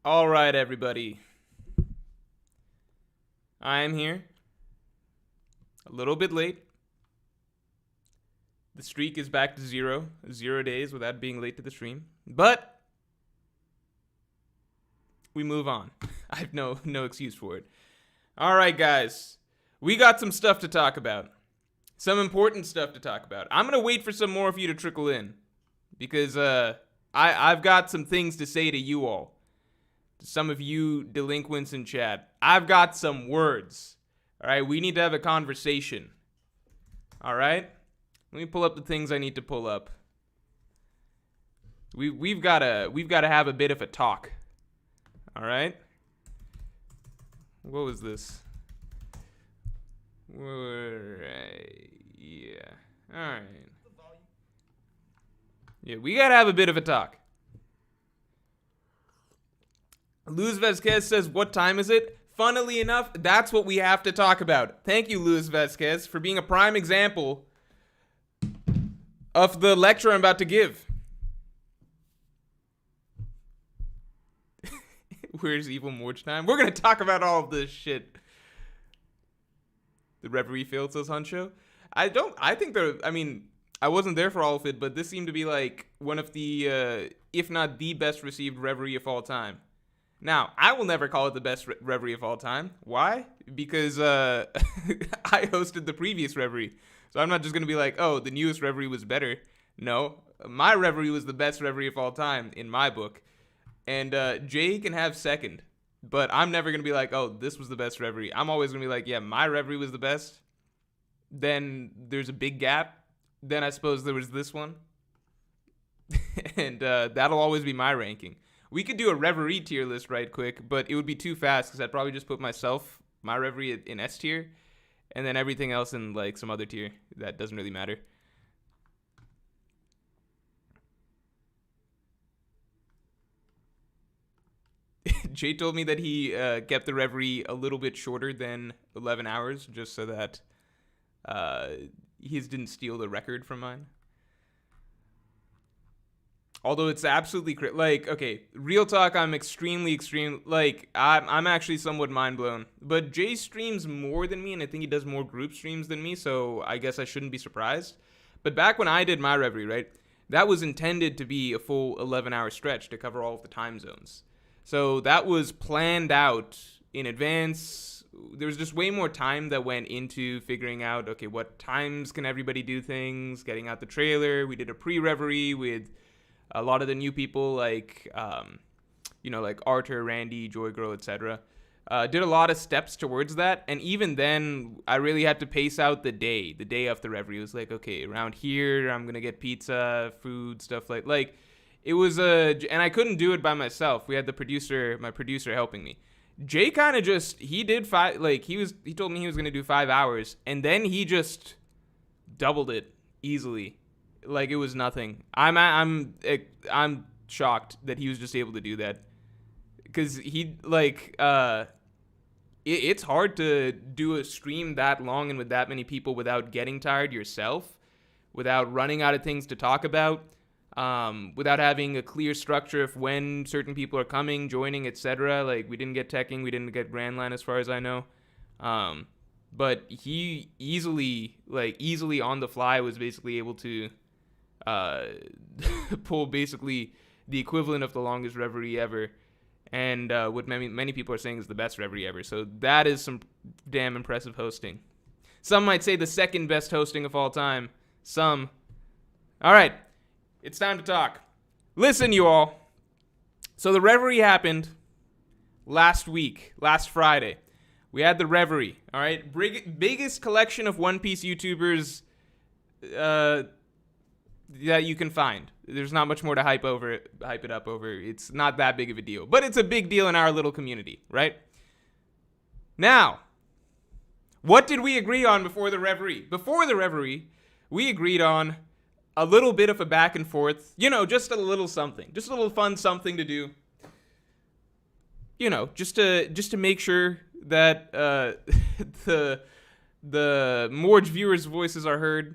All right, everybody. I am here. A little bit late. The streak is back to 0 days without being late to the stream. But we move on. I have no excuse for it. All right, guys. We got some stuff to talk about. Some important stuff to talk about. I'm going to wait for some more of you to trickle in. Because I've got some things to say to you all. To some of you delinquents in chat. I've got some words. All right, we need to have a conversation. All right? Let me pull up the things I need to pull up. We've got to have a bit of a talk. All right? What was this? Yeah. All right. Yeah, we got to have a bit of a talk. Luis Vasquez says, what time is it? Funnily enough, that's what we have to talk about. Thank you, Luis Vasquez, for being a prime example of the lecture I'm about to give. Where's evil Morj time? We're going to talk about all of this shit. The Reverie failed, says Huncho. I wasn't there for all of it, but this seemed to be like one of the, if not the best received Reverie of all time. Now, I will never call it the best Reverie of all time. Why? Because I hosted the previous Reverie. So I'm not just going to be like, oh, the newest Reverie was better. No, my Reverie was the best Reverie of all time in my book. And Jay can have second. But I'm never going to be like, oh, this was the best Reverie. I'm always going to be like, yeah, my Reverie was the best. Then there's a big gap. Then I suppose there was this one. And that'll always be my ranking. We could do a Reverie tier list right quick, but it would be too fast because I'd probably just put my Reverie in S tier, and then everything else in like some other tier. That doesn't really matter. Jay told me that he kept the Reverie a little bit shorter than 11 hours, just so that his didn't steal the record from mine. Although it's absolutely like, okay, real talk, I'm I'm actually somewhat mind blown. But Jay streams more than me, and I think he does more group streams than me, so I guess I shouldn't be surprised. But back when I did my Reverie, right, that was intended to be a full 11-hour stretch to cover all of the time zones. So that was planned out in advance. There was just way more time that went into figuring out, okay, what times can everybody do things, getting out the trailer. We did a pre-Reverie with a lot of the new people like Arthur, Randy, Joygirl, etc. Did a lot of steps towards that, and even then, I really had to pace out the day of the Reverie. It was like, okay, around here, I'm gonna get pizza, food, stuff like it was and I couldn't do it by myself. We had my producer helping me. Jay kind of just, he did he told me he was gonna do 5 hours, and then he just doubled it easily. Like it was nothing. I'm shocked that he was just able to do that, because he it's hard to do a stream that long and with that many people without getting tired yourself, without running out of things to talk about, without having a clear structure of when certain people are coming, joining, etc. Like we didn't get teching, we didn't get Grand Line as far as I know. But he easily on the fly was basically able to pull basically the equivalent of the longest Reverie ever, and what many people are saying is the best Reverie ever. So that is some damn impressive hosting. Some might say the second best hosting of all time. Some. All right, it's time to talk. Listen, you all. So the Reverie happened last Friday. We had the Reverie. All right, biggest collection of One Piece YouTubers that you can find. There's not much more to hype it up over. It's not that big of a deal, but it's a big deal in our little community, right? Now, what did we agree on before the Reverie? Before the Reverie, we agreed on a little bit of a back and forth, just a little something, just a little fun something to do, just to make sure that the Morj viewers' voices are heard.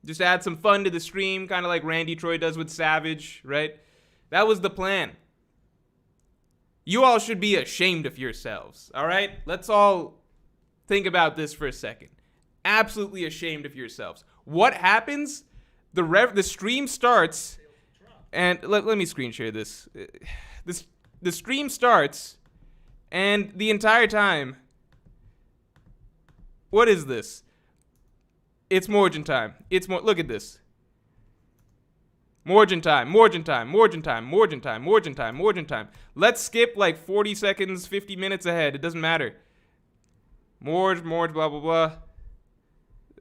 Just add some fun to the stream, kind of like Randy Troy does with Savage, right? That was the plan. You all should be ashamed of yourselves, all right? Let's all think about this for a second. Absolutely ashamed of yourselves. What happens? The stream starts, and let me screen share this. The stream starts, and the entire time, what is this? It's Morj time. Look at this. Morj time. Let's skip like 40 seconds, 50 minutes ahead. It doesn't matter. Morj, blah, blah, blah.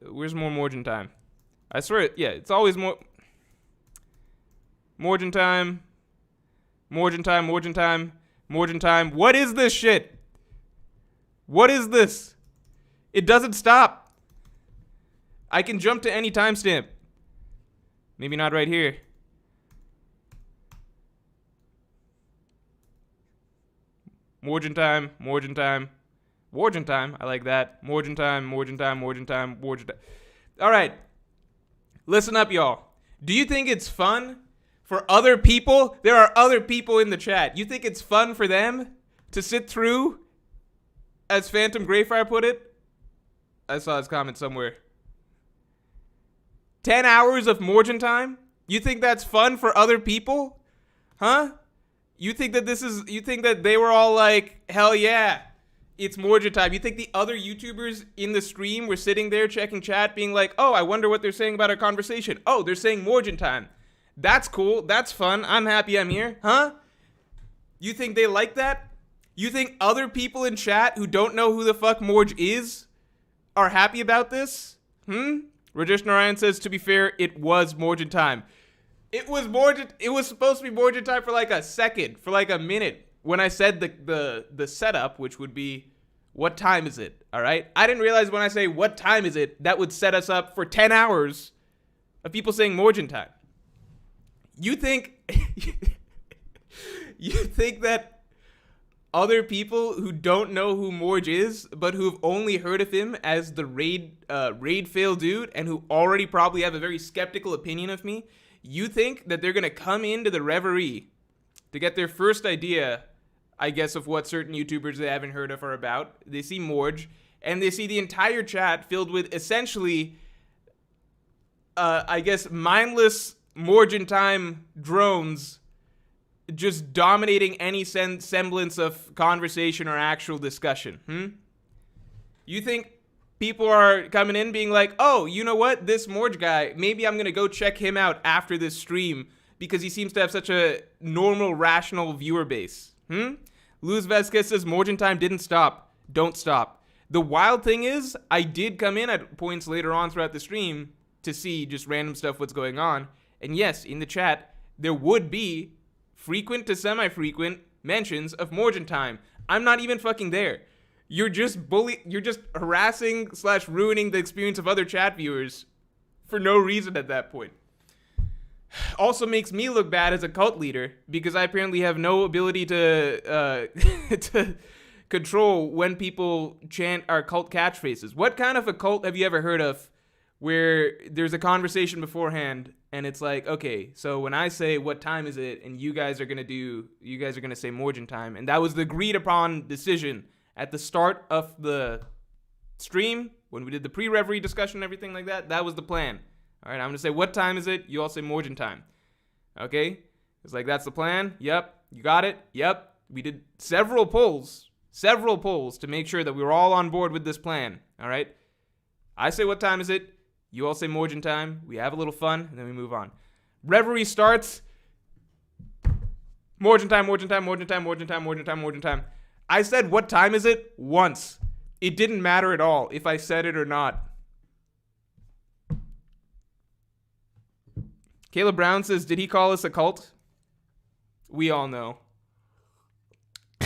Where's more Morj time? I swear, it's always more. Morj time. What is this shit? What is this? It doesn't stop. I can jump to any timestamp. Maybe not right here. Morj time. I like that. Morj time. All right. Listen up, y'all. Do you think it's fun for other people? There are other people in the chat. You think it's fun for them to sit through, as Phantom Greyfire put it? I saw his comment somewhere. 10 hours of Morj time? You think that's fun for other people? Huh? You think that they were all like, hell yeah, it's Morj time. You think the other YouTubers in the stream were sitting there checking chat being like, oh, I wonder what they're saying about our conversation. Oh, they're saying Morj time. That's cool. That's fun. I'm happy I'm here. Huh? You think they like that? You think other people in chat who don't know who the fuck Morj is are happy about this? Rajesh Narayan says, to be fair, it was Morj time. It was supposed to be Morj time for like a second, for like a minute, when I said the setup, which would be, what time is it? All right? I didn't realize when I say, what time is it, that would set us up for 10 hours of people saying Morj time. You think that other people who don't know who Morj is, but who've only heard of him as the raid fail dude, and who already probably have a very skeptical opinion of me, you think that they're gonna come into the Reverie to get their first idea, I guess, of what certain YouTubers they haven't heard of are about? They see Morj, and they see the entire chat filled with essentially, I guess, mindless Morj time drones just dominating any semblance of conversation or actual discussion. You think people are coming in being like, oh, you know what, this Morj guy, maybe I'm gonna go check him out after this stream because he seems to have such a normal, rational viewer base? Luz Vasquez says Morj time didn't stop. Don't stop. The wild thing is, I did come in at points later on throughout the stream to see just random stuff, what's going on. And yes, in the chat, there would be frequent to semi-frequent mentions of Morj time. I'm not even fucking there. You're just harassing / ruining the experience of other chat viewers for no reason at that point. Also makes me look bad as a cult leader because I apparently have no ability to to control when people chant our cult catchphrases. What kind of a cult have you ever heard of where there's a conversation beforehand and it's like, okay, so when I say what time is it, and you guys are gonna say Morj time, and that was the agreed upon decision at the start of the stream when we did the pre-reverie discussion and everything like that. That was the plan. All right, I'm gonna say what time is it? You all say Morj time. Okay, it's like that's the plan. Yep, you got it. Yep, we did several polls to make sure that we were all on board with this plan. All right, I say what time is it? You all say Morj time. We have a little fun, and then we move on. Reverie starts. Morj time. I said, what time is it? Once. It didn't matter at all if I said it or not. Caleb Brown says, did he call us a cult? We all know.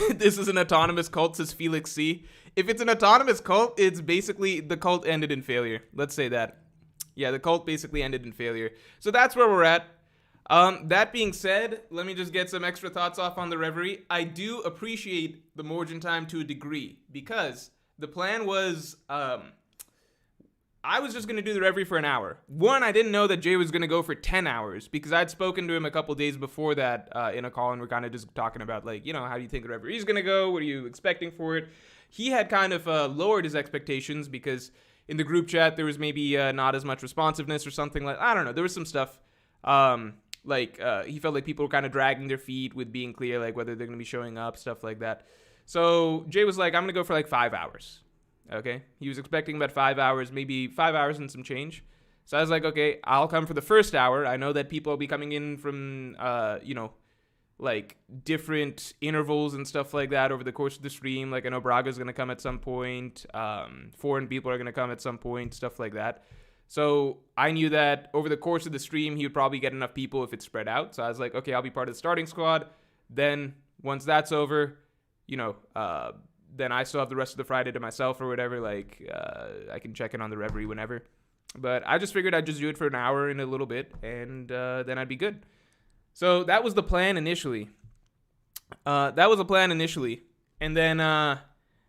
This is an autonomous cult, says Felix C. If it's an autonomous cult, it's basically the cult ended in failure. Let's say that. Yeah, the cult basically ended in failure. So that's where we're at. That being said, let me just get some extra thoughts off on the Reverie. I do appreciate the Morj time to a degree because the plan was I was just going to do the Reverie for an hour. One, I didn't know that Jay was going to go for 10 hours because I'd spoken to him a couple days before that in a call, and we're kind of just talking about, like, you know, how do you think the Reverie is going to go? What are you expecting for it? He had kind of lowered his expectations because in the group chat, there was maybe not as much responsiveness or something like, I don't know. There was some stuff. He felt like people were kind of dragging their feet with being clear, like whether they're going to be showing up, stuff like that. So Jay was like, I'm going to go for like 5 hours. Okay. He was expecting about 5 hours, maybe 5 hours and some change. So I was like, okay, I'll come for the first hour. I know that people will be coming in from, like different intervals and stuff like that over the course of the stream. Like I know Braga's going to come at some point. Foreign people are going to come at some point, stuff like that. So I knew that over the course of the stream, he would probably get enough people if it's spread out. So I was like, okay, I'll be part of the starting squad. Then once that's over, then I still have the rest of the Friday to myself or whatever. Like, I can check in on the Reverie whenever. But I just figured I'd just do it for an hour in a little bit, and then I'd be good. So that was the plan initially. And then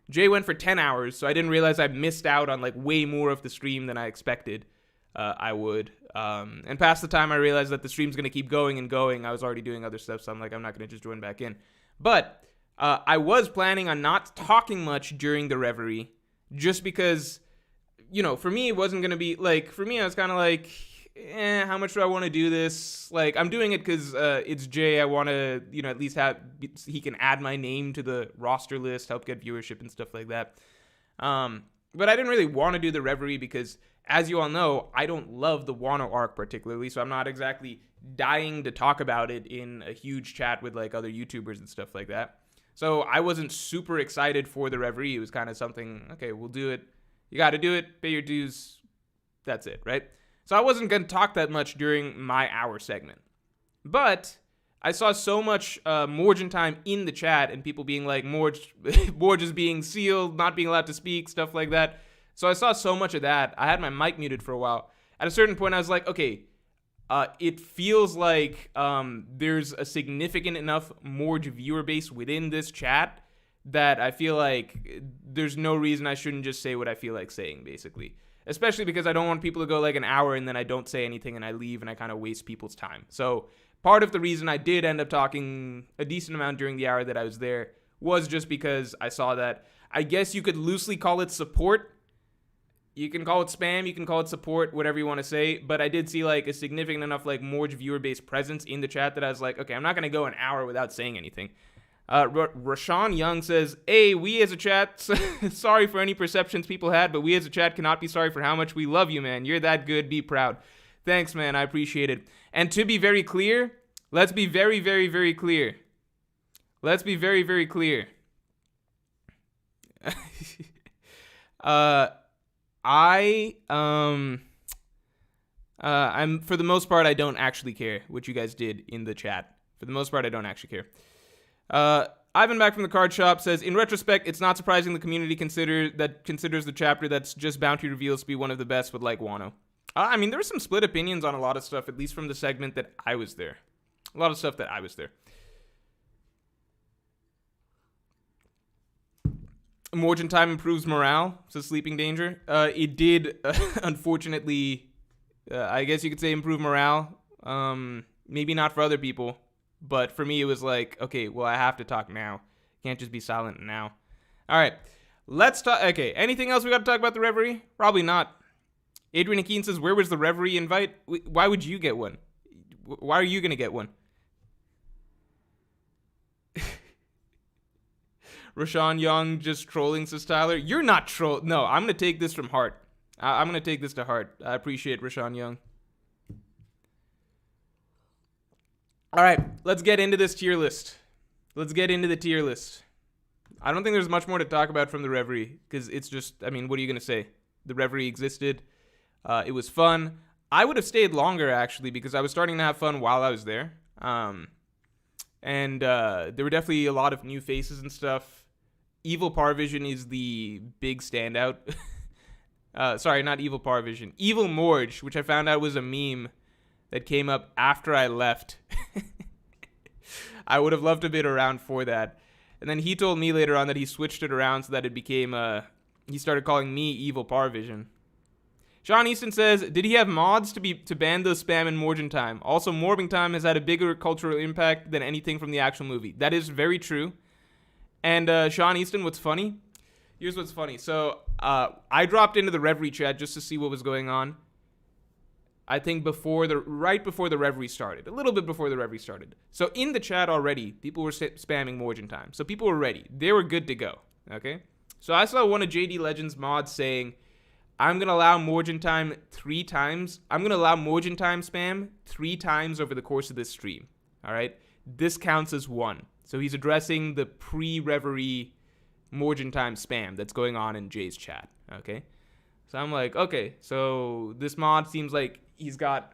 Jay went for 10 hours, so I didn't realize I missed out on, like, way more of the stream than I expected I would. And past the time I realized that the stream's going to keep going and going, I was already doing other stuff, so I'm like, I'm not going to just join back in. But I was planning on not talking much during the Reverie, just because, for me, it wasn't going to be, like, for me, I was kind of like, how much do I want to do this? Like, I'm doing it because it's Jay. I want to, at least he can add my name to the roster list, help get viewership and stuff like that. But I didn't really want to do the Reverie because, as you all know, I don't love the Wano arc particularly, so I'm not exactly dying to talk about it in a huge chat with, like, other YouTubers and stuff like that. So I wasn't super excited for the Reverie. It was kind of something, okay, we'll do it. You got to do it, pay your dues. That's it, right? So I wasn't going to talk that much during my hour segment. But I saw so much Morj time in the chat and people being like, Morj is being sealed, not being allowed to speak, stuff like that. So I saw so much of that. I had my mic muted for a while. At a certain point, I was like, okay, it feels like there's a significant enough Morj viewer base within this chat that I feel like there's no reason I shouldn't just say what I feel like saying, basically. Especially because I don't want people to go like an hour and then I don't say anything and I leave and I kind of waste people's time. So part of the reason I did end up talking a decent amount during the hour that I was there was just because I saw that. I guess you could loosely call it support. You can call it spam, you can call it support, whatever you want to say. But I did see like a significant enough like Morj viewer-based presence in the chat that I was like, okay, I'm not going to go an hour without saying anything. Rashawn Young says, hey, we as a chat, sorry for any perceptions people had, but we as a chat cannot be sorry for how much we love you, man. You're that good. Be proud. Thanks, man. I appreciate it. And to be very clear, let's be very, very, very clear. Let's be very, very clear. I'm for the most part, I don't actually care what you guys did in the chat. For the most part, I don't actually care. Ivan back from the card shop says, in retrospect, it's not surprising the community considers the chapter that's just bounty reveals to be one of the best with like Wano. I mean, there were some split opinions on a lot of stuff, at least from the segment that I was there. A lot of stuff that I was there. Morj time improves morale, says Sleeping Danger. It did, unfortunately, I guess you could say improve morale. Maybe not for other people. But for me, it was like, okay, well, I have to talk now. Can't just be silent now. All right, let's talk. Okay, anything else we got to talk about the Reverie? Probably not. Adrian Akeen says, where was the Reverie invite? Why would you get one? Why are you going to get one? Rashawn Young just trolling, says Tyler. You're not troll. No, I'm going to take this from heart. I'm going to take this to heart. I appreciate Rashawn Young. All right, let's get into this tier list. Let's get into the tier list. I don't think there's much more to talk about from the Reverie, because it's just, I mean, what are you going to say? The Reverie existed. It was fun. I would have stayed longer, actually, because I was starting to have fun while I was there. And there were definitely a lot of new faces and stuff. Evil Parvision is the big standout. Sorry, not Evil Parvision. Evil Morj, which I found out was a meme that came up after I left. I would have loved to have been around for that. And then he told me later on that he switched it around so that it became, he started calling me Evil Parvision. Sean Easton says, did he have mods to ban those spam in Morjin Time? Also, Morbing Time has had a bigger cultural impact than anything from the actual movie. That is very true. And Sean Easton, what's funny? Here's what's funny. So I dropped into the Reverie chat just to see what was going on. I think right before the Reverie started. A little bit before the Reverie started. So in the chat already, people were spamming Morjin Time. So people were ready. They were good to go. Okay? So I saw one of JD Legends mods saying, I'm going to allow Morjin Time 3 times. I'm going to allow Morjin Time spam 3 times over the course of this stream. All right? This counts as 1. So he's addressing the pre-Reverie Morjin Time spam that's going on in Jay's chat. Okay? So I'm like, okay, so this mod seems like he's got,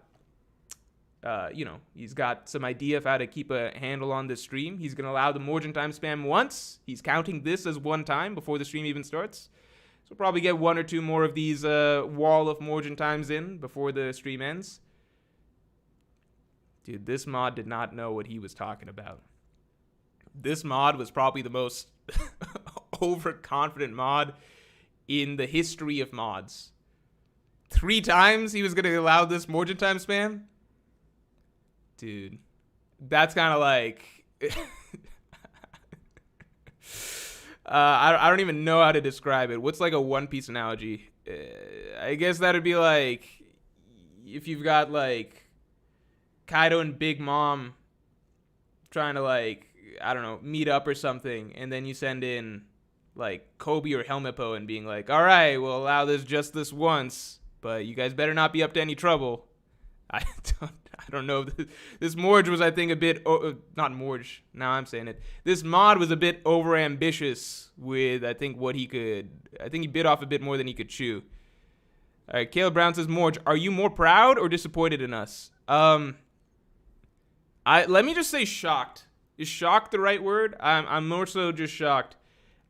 he's got some idea of how to keep a handle on this stream. He's going to allow the Morjin Time spam once. He's counting this as 1 time before the stream even starts. So we'll probably get 1 or 2 more of these wall of Morjin Times in before the stream ends. Dude, this mod did not know what he was talking about. This mod was probably the most overconfident mod in the history of mods. 3 times he was going to allow this Morjin Time spam? Dude, that's kind of like... I don't even know how to describe it. What's like a One Piece analogy? I guess that'd be like if you've got like Kaido and Big Mom trying to like, I don't know, meet up or something, and then you send in like Kobe or Helmeppo and being like, all right, we'll allow this just this once, but you guys better not be up to any trouble. I don't know. This Morj was, I think, a bit... not Morj. Now I'm saying it. This mod was a bit overambitious with, I think, what he could... I think he bit off a bit more than he could chew. All right, Caleb Brown says, Morj, are you more proud or disappointed in us? Let me just say shocked. Is shocked the right word? I'm more so just shocked.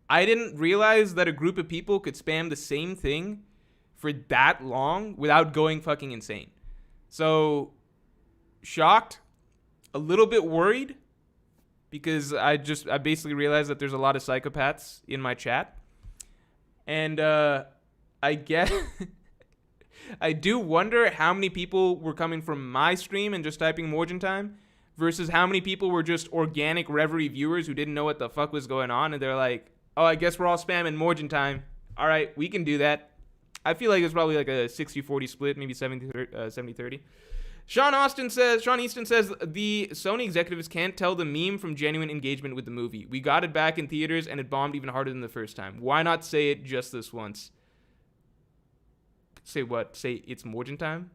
I didn't realize that a group of people could spam the same thing for that long without going fucking insane. So... shocked, a little bit worried, because I basically realized that there's a lot of psychopaths in my chat, and I get I do wonder how many people were coming from my stream and just typing Morjin Time versus how many people were just organic Reverie viewers who didn't know what the fuck was going on, and they're like, oh, I guess we're all spamming Morjin Time. All right, we can do that. I feel like it's probably like a 60-40 split, maybe 70-30. Sean Easton says, the Sony executives can't tell the meme from genuine engagement with the movie. We got it back in theaters, and it bombed even harder than the first time. Why not say it just this once? Say what? Say it's Morjin Time?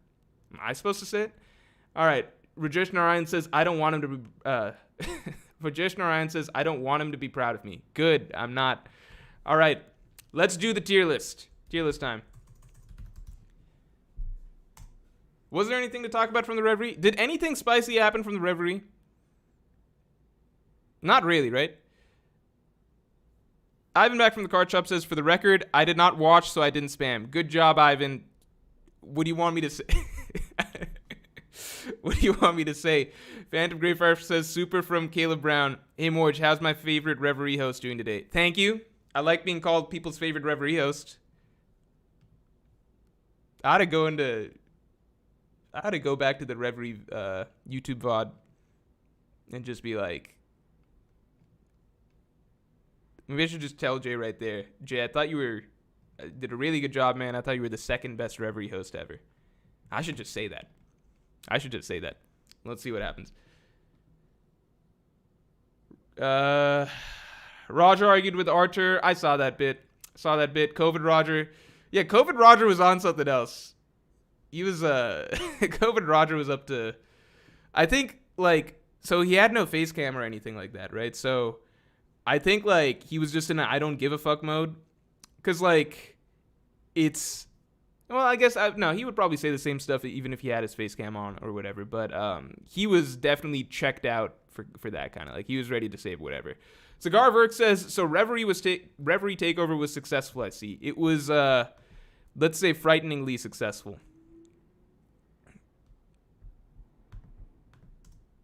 Am I supposed to say it? All right. Rajesh Narayan says, I don't want him to be... Rajesh Narayan says, I don't want him to be proud of me. Good. I'm not. All right. Let's do the tier list. Tier list time. Was there anything to talk about from the Reverie? Did anything spicy happen from the Reverie? Not really, right? Ivan back from the card shop says, for the record, I did not watch, so I didn't spam. Good job, Ivan. What do you want me to say? What do you want me to say? Phantom Greyfire says, super from Caleb Brown. Hey, Morj, how's my favorite Reverie host doing today? Thank you. I like being called people's favorite Reverie host. I ought to go back to the Reverie YouTube VOD and just be like, maybe I should just tell Jay right there, Jay, I thought you did a really good job, man. I thought you were the second best Reverie host ever. I should just say that. Let's see what happens. Roger argued with Archer. I saw that bit. COVID Roger. Yeah, COVID Roger was on something else. He was, COVID Roger was up to, I think, like, so he had no face cam or anything like that, right? So I think, like, he was just in a I don't give a fuck mode. Because, like, it's, well, I guess, no, he would probably say the same stuff even if he had his face cam on or whatever. But he was definitely checked out for that kind of, like, he was ready to save whatever. Cigar Verk says, so Reverie Takeover was successful, I see. It was, let's say, frighteningly successful.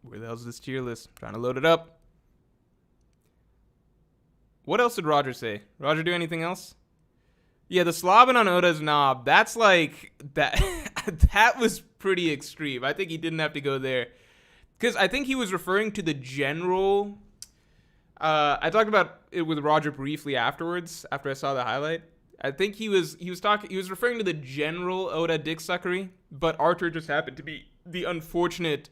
Where the hell's this tier list? Trying to load it up. What else did Roger say? Roger do anything else? Yeah, the slobbing on Oda's knob, that's like that that was pretty extreme. I think he didn't have to go there. Because I think he was referring to the general. I talked about it with Roger briefly afterwards, after I saw the highlight. I think he was referring to the general Oda dick suckery, but Archer just happened to be the unfortunate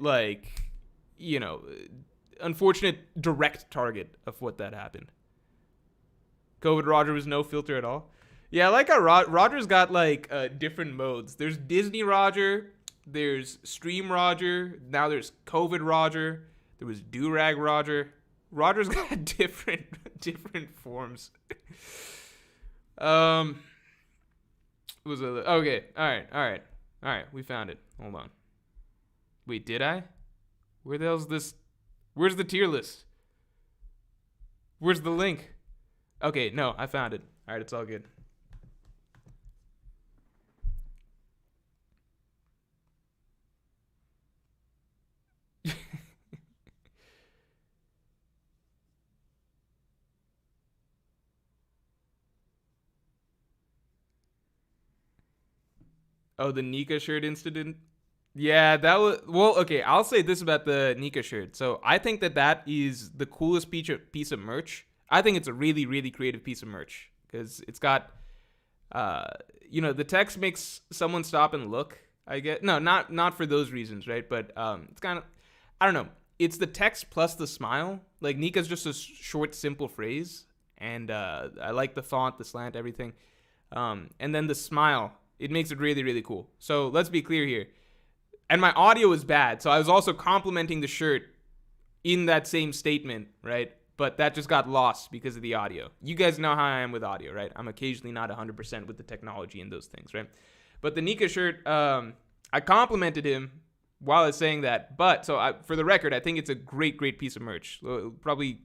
like, you know, unfortunate direct target of what that happened. COVID Roger was no filter at all. Yeah, I like how Roger's got like different modes. There's Disney Roger, there's Stream Roger, now there's COVID Roger, there was Durag Roger. Roger's got different forms. Okay, all right. We found it. Hold on. Wait, did I? Where the hell's this? Where's the tier list? Where's the link? Okay, no, I found it. All right, it's all good. Oh, the Nika shirt incident? Yeah, that was... Well, okay, I'll say this about the Nika shirt. So I think that is the coolest piece of merch. I think it's a really, really creative piece of merch. Because it's got... the text makes someone stop and look, I guess. No, not for those reasons, right? But it's kind of... I don't know. It's the text plus the smile. Like, Nika's just a short, simple phrase. And I like the font, the slant, everything. And then the smile... It makes it really, really cool. So let's be clear here. And my audio is bad, so I was also complimenting the shirt in that same statement, right? But that just got lost because of the audio. You guys know how I am with audio, right? I'm occasionally not 100% with the technology and those things, right? But the Nika shirt, I complimented him while I was saying that. But, for the record, I think it's a great, great piece of merch. Probably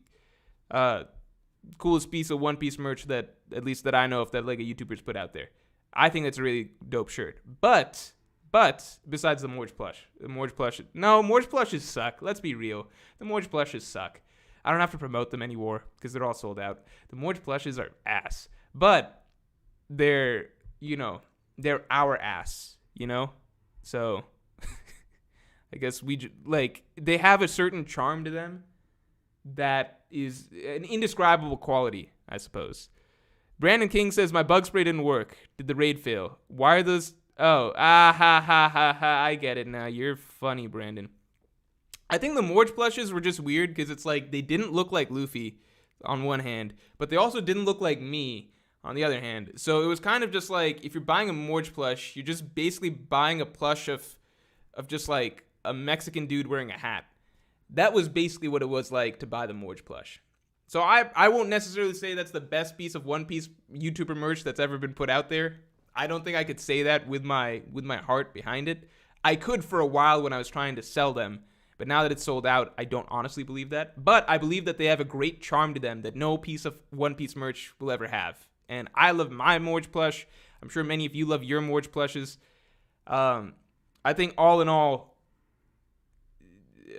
coolest piece of One Piece merch that, at least that I know of, that like a YouTuber's put out there. I think that's a really dope shirt. But besides the Morj plushes suck. Let's be real. The Morj plushes suck. I don't have to promote them anymore because they're all sold out. The Morj plushes are ass. But they're our ass, So I guess they have a certain charm to them that is an indescribable quality, I suppose. Brandon King says, my bug spray didn't work. Did the raid fail? Why are those... Oh, I get it now. You're funny, Brandon. I think the Morj plushes were just weird because it's like they didn't look like Luffy on one hand, but they also didn't look like me on the other hand. So it was kind of just like, if you're buying a Morj plush, you're just basically buying a plush of just like a Mexican dude wearing a hat. That was basically what it was like to buy the Morj plush. So I won't necessarily say that's the best piece of One Piece YouTuber merch that's ever been put out there. I don't think I could say that with my heart behind it. I could for a while when I was trying to sell them, but now that it's sold out, I don't honestly believe that. But I believe that they have a great charm to them that no piece of One Piece merch will ever have. And I love my Morj plush. I'm sure many of you love your Morj plushes. I think all in all,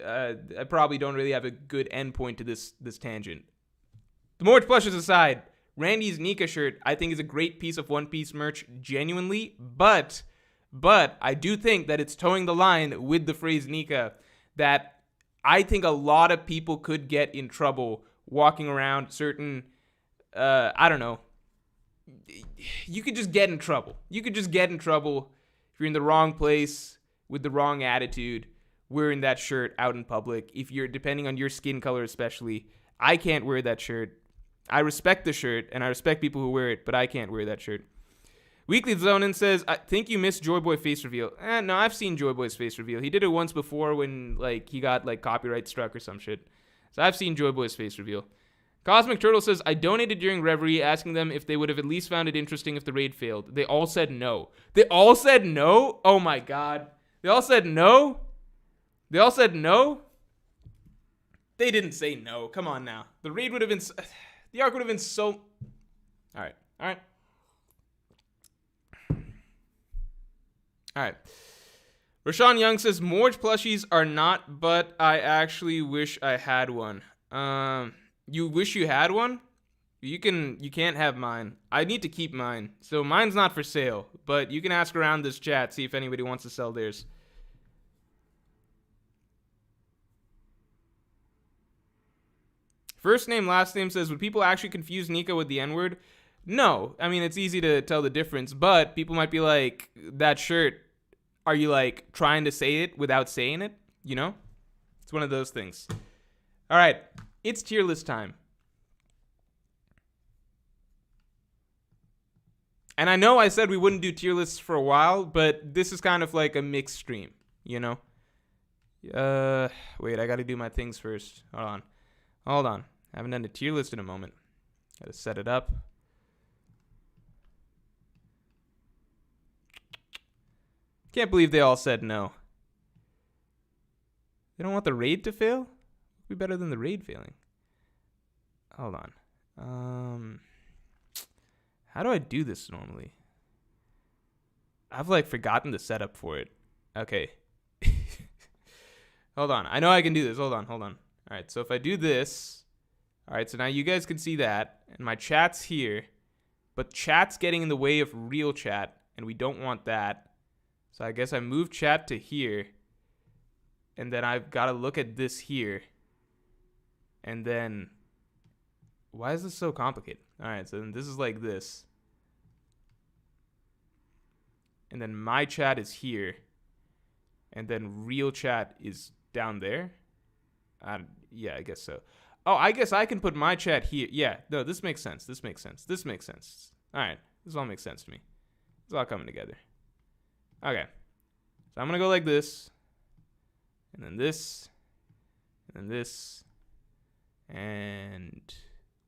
I probably don't really have a good endpoint to this tangent. The Morj plushes aside, Randy's Nika shirt, I think, is a great piece of One Piece merch, genuinely. But I do think that it's towing the line with the phrase Nika, that I think a lot of people could get in trouble walking around certain, I don't know. You could just get in trouble. You could just get in trouble if you're in the wrong place with the wrong attitude, wearing that shirt out in public. If you're, depending on your skin color especially, I can't wear that shirt. I respect the shirt, and I respect people who wear it, but I can't wear that shirt. Weekly Zonin says, I think you missed Joy Boy face reveal. No, I've seen Joy Boy's face reveal. He did it once before when, he got, copyright struck or some shit. So I've seen Joy Boy's face reveal. Cosmic Turtle says, I donated during Reverie, asking them if they would have at least found it interesting if the raid failed. They all said no. They all said no? Oh my god. They all said no? They all said no? They didn't say no. Come on now. The raid would have been... The arc would have been so... Alright. Rashawn Young says, Morj plushies are not, but I actually wish I had one. You wish you had one? You can't have mine. I need to keep mine. So mine's not for sale, but you can ask around this chat, see if anybody wants to sell theirs. First name, last name says, would people actually confuse Nika with the N-word? No. I mean, it's easy to tell the difference, but people might be like, that shirt, are you like trying to say it without saying it? You know? It's one of those things. All right. It's tier list time. And I know I said we wouldn't do tier lists for a while, but this is kind of like a mixed stream, you know? Wait, I gotta do my things first. Hold on. I haven't done a tier list in a moment. Gotta set it up. Can't believe they all said no. They don't want the raid to fail? It'd be better than the raid failing. Hold on. How do I do this normally? I've like forgotten the setup for it. Okay. Hold on. I know I can do this. Hold on. All right. So if I do this. All right. So now you guys can see that. And my chat's here. But chat's getting in the way of real chat. And we don't want that. So I guess I move chat to here. And then I've got to look at this here. And then. Why is this so complicated? All right. So then this is like this. And then my chat is here. And then real chat is down there. Yeah, I guess so. Oh, I guess I can put my chat here. Yeah, no, this makes sense. This makes sense. All right, this all makes sense to me. It's all coming together. Okay, so I'm going to go like this. And then this. And then this. And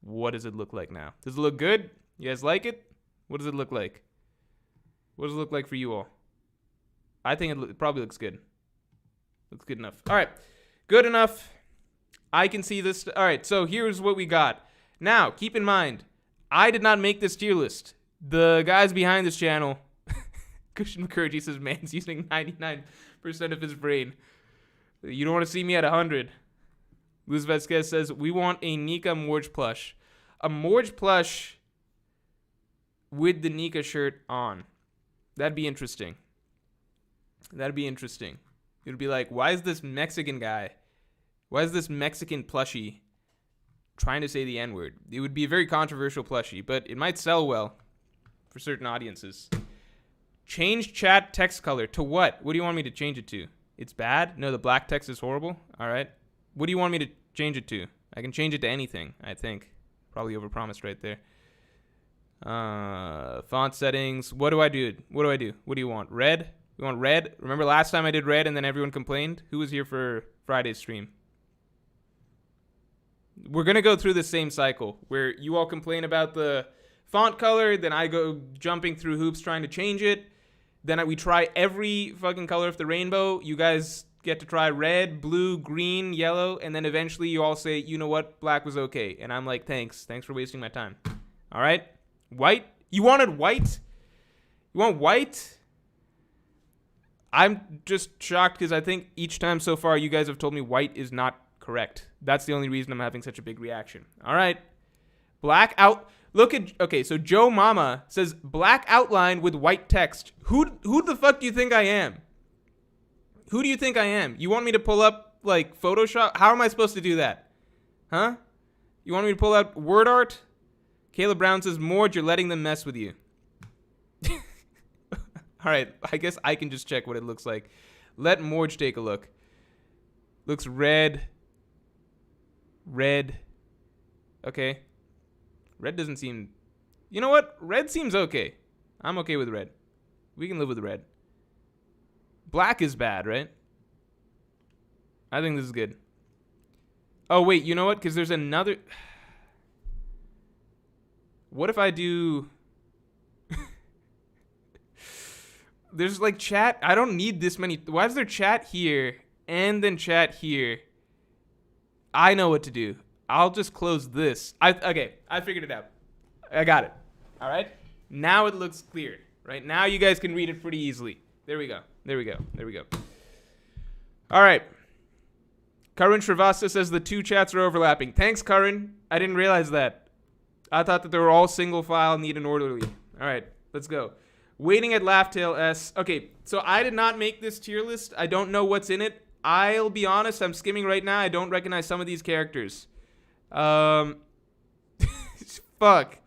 what does it look like now? Does it look good? You guys like it? What does it look like? What does it look like for you all? I think it probably looks good. Looks good enough. All right. Good enough. I can see this. All right. So here's what we got. Now, keep in mind, I did not make this tier list. The guys behind this channel, Christian McCurdy says, man's using 99% of his brain. You don't want to see me at 100. Luz Vasquez says, we want a Nika Morj plush. A Morj plush with the Nika shirt on. That'd be interesting. It'd be like, why is this Mexican guy, why is this Mexican plushie trying to say the N-word? It would be a very controversial plushie, but it might sell well for certain audiences. Change chat text color to what? What do you want me to change it to? It's bad? No, the black text is horrible? All right. What do you want me to change it to? I can change it to anything, I think. Probably overpromised right there. Font settings. What do I do? What do you want? Red? You want red? Remember last time I did red and then everyone complained? Who was here for Friday's stream? We're going to go through the same cycle where you all complain about the font color, then I go jumping through hoops trying to change it. Then we try every fucking color of the rainbow. You guys get to try red, blue, green, yellow, and then eventually you all say, you know what, black was okay. And I'm like, thanks for wasting my time. All right? White? You wanted white? You want white? I'm just shocked because I think each time so far you guys have told me white is not correct. That's the only reason I'm having such a big reaction. All right. Black out. Look at, okay, so Joe Mama says black outline with white text. Who the fuck do you think I am? Who do you think I am? You want me to pull up, like, Photoshop? How am I supposed to do that? Huh? You want me to pull out word art? Caleb Brown says, Morj, you're letting them mess with you. All right, I guess I can just check what it looks like. Let Morj take a look. Looks red. Red. Okay. Red doesn't seem... You know what? Red seems okay. I'm okay with red. We can live with red. Black is bad, right? I think this is good. Oh, wait, you know what? Because there's another... What if I do... There's like chat. I don't need this many. Why is there chat here and then chat here? I know what to do. I'll just close this. Okay, I figured it out. I got it. All right. Now it looks clear. Right now you guys can read it pretty easily. There we go. All right. Karan Shrivastava says the two chats are overlapping. Thanks, Karan. I didn't realize that. I thought that they were all single file, neat and orderly. All right, let's go. Waiting at Laughtail S. Okay, so I did not make this tier list. I don't know what's in it. I'll be honest, I'm skimming right now. I don't recognize some of these characters. Fuck.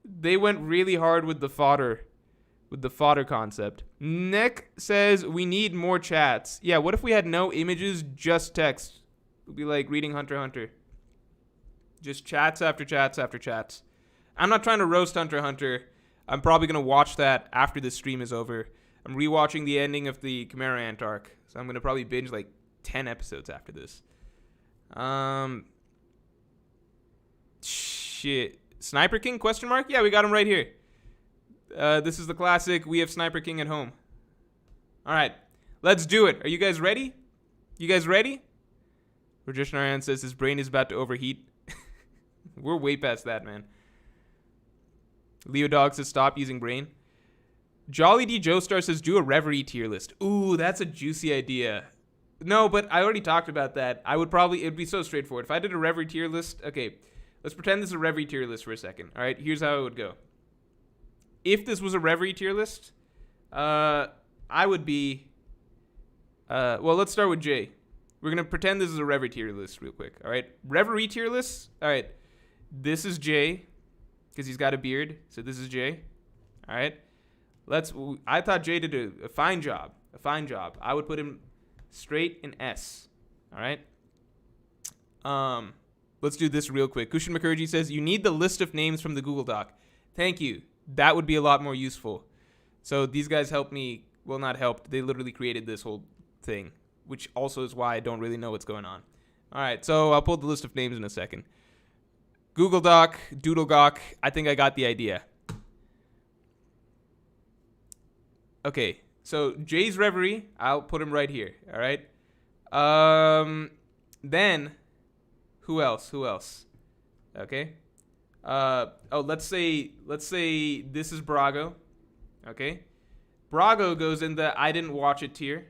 They went really hard with the fodder. With the fodder concept. Nick says we need more chats. Yeah, what if we had no images, just text? It would be like reading Hunter x Hunter. Just chats after chats after chats. I'm not trying to roast Hunter x Hunter. I'm probably going to watch that after this stream is over. I'm rewatching the ending of the Chimera Ant arc. So I'm going to probably binge like 10 episodes after this. Shit. Sniper King, question mark? Yeah, we got him right here. This is the classic, we have Sniper King at home. All right, let's do it. Are you guys ready? You guys ready? Rajesh Narayan says his brain is about to overheat. We're way past that, man. Leo Dog says stop using brain. Jolly D Joestar says do a Reverie tier list. Ooh, that's a juicy idea. No, but I already talked about that. It'd be so straightforward. If I did a Reverie tier list, okay, let's pretend this is a Reverie tier list for a second. All right, here's how it would go. If this was a Reverie tier list, I would be, well, let's start with Jay. We're going to pretend this is a Reverie tier list real quick, all right? Reverie tier list, all right. This is Jay, because he's got a beard, so this is Jay, all right? I thought Jay did a fine job, I would put him straight in S, all right? Let's do this real quick. Kushan Mukherjee says, you need the list of names from the Google Doc. Thank you. That would be a lot more useful. So these guys helped me. Well, not helped. They literally created this whole thing, which also is why I don't really know what's going on. All right, so I'll pull the list of names in a second. Google Doc, Doodle Gawk. I think I got the idea. Okay, so Jay's Reverie, I'll put him right here. All right. Then, who else? Okay. Let's say this is Brago. Okay. Brago goes in the I didn't watch it tier.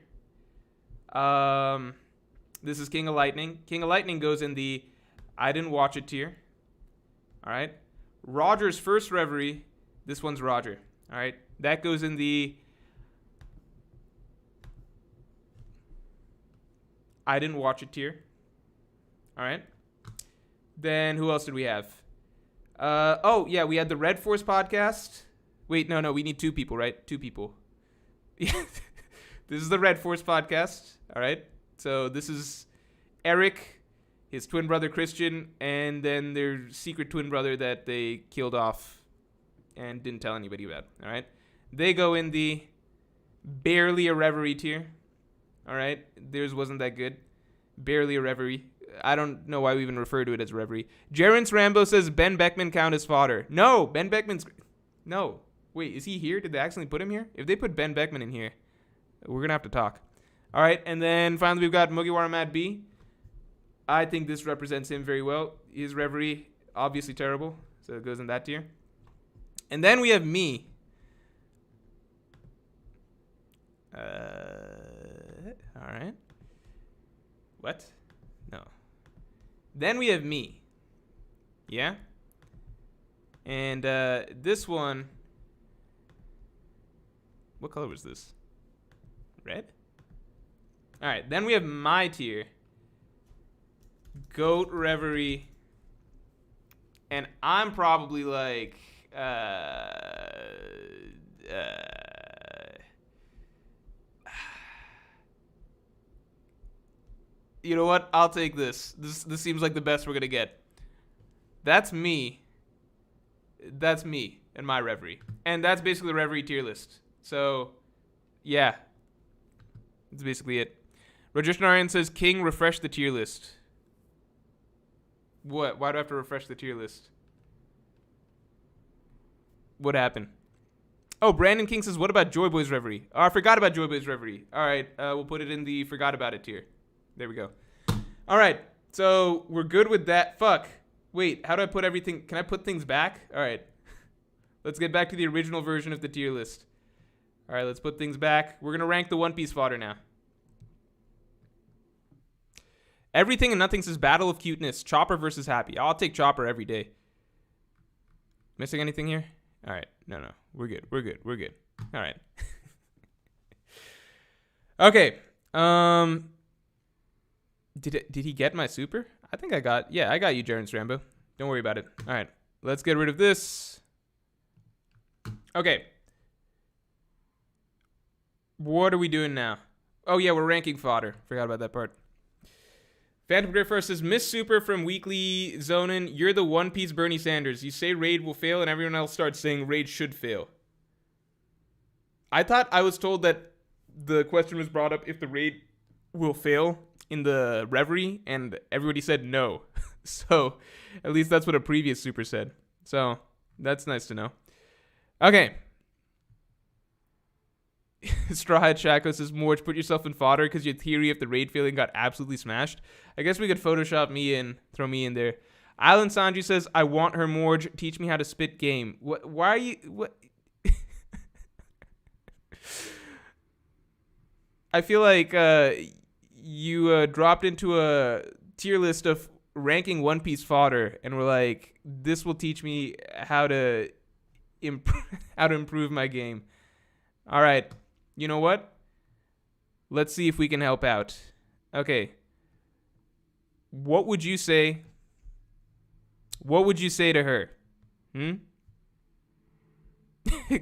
This is King of Lightning. King of Lightning goes in the I didn't watch it tier. All right. Roger's first Reverie. This one's Roger. All right. That goes in the I didn't watch it tier. All right. Then who else did we have? We had the Red Force podcast. Wait, no, we need two people, right? Two people. Yeah. This is the Red Force podcast. All right. So this is Eric, his twin brother Christian, and then their secret twin brother that they killed off and didn't tell anybody about. All right. They go in the barely a Reverie tier. All right. Theirs wasn't that good. Barely a Reverie. I don't know why we even refer to it as Reverie. Jerence Rambo says Ben Beckman count as fodder. No, Ben Beckman's... No. Wait, is he here? Did they accidentally put him here? If they put Ben Beckman in here, we're going to have to talk. All right, and then finally we've got Mugiwara Mad B. I think this represents him very well. His Reverie, obviously terrible, so it goes in that tier. And then we have me. All right. What? No. Then we have me. Yeah? And this one... What color was this? Red? All right. Then we have my tier. Goat Reverie. And I'm probably like... You know what? I'll take this. This seems like the best we're going to get. That's me. That's me and my Reverie. And that's basically the Reverie tier list. So, yeah. That's basically it. Rajesh Narayan says, King, refresh the tier list. What? Why do I have to refresh the tier list? What happened? Oh, Brandon King says, what about Joy Boy's Reverie? Oh, I forgot about Joy Boy's Reverie. All right, we'll put it in the forgot about it tier. There we go. All right, so we're good with that. Fuck. Wait, how do I put everything? Can I put things back? All right. Let's get back to the original version of the tier list. All right, let's put things back. We're going to rank the One Piece fodder now. Everything and Nothing says Battle of Cuteness. Chopper versus Happy. I'll take Chopper every day. Missing anything here? All right. No. We're good. We're good. All right. Okay. Did he get my super? I think I got you, Jaren Rambo. Don't worry about it. All right. Let's get rid of this. Okay. What are we doing now? Oh, yeah, we're ranking fodder. Forgot about that part. Phantom Grit first says, Miss Super from Weekly Zonin, you're the One Piece Bernie Sanders. You say raid will fail, and everyone else starts saying raid should fail. I thought I was told that the question was brought up if the raid will fail in the Reverie, and everybody said no. So, at least that's what a previous Super said. So, that's nice to know. Okay. Straw Hat Shackle says, Morj, put yourself in fodder because your theory of the raid failing got absolutely smashed. I guess we could Photoshop me in, throw me in there. Alan Sanji says, I want her, Morj. Teach me how to spit game. What? Why are you... What? I feel like you dropped into a tier list of ranking One Piece fodder, and were like, this will teach me how to improve my game. All right. You know what? Let's see if we can help out. Okay. What would you say? What would you say to her?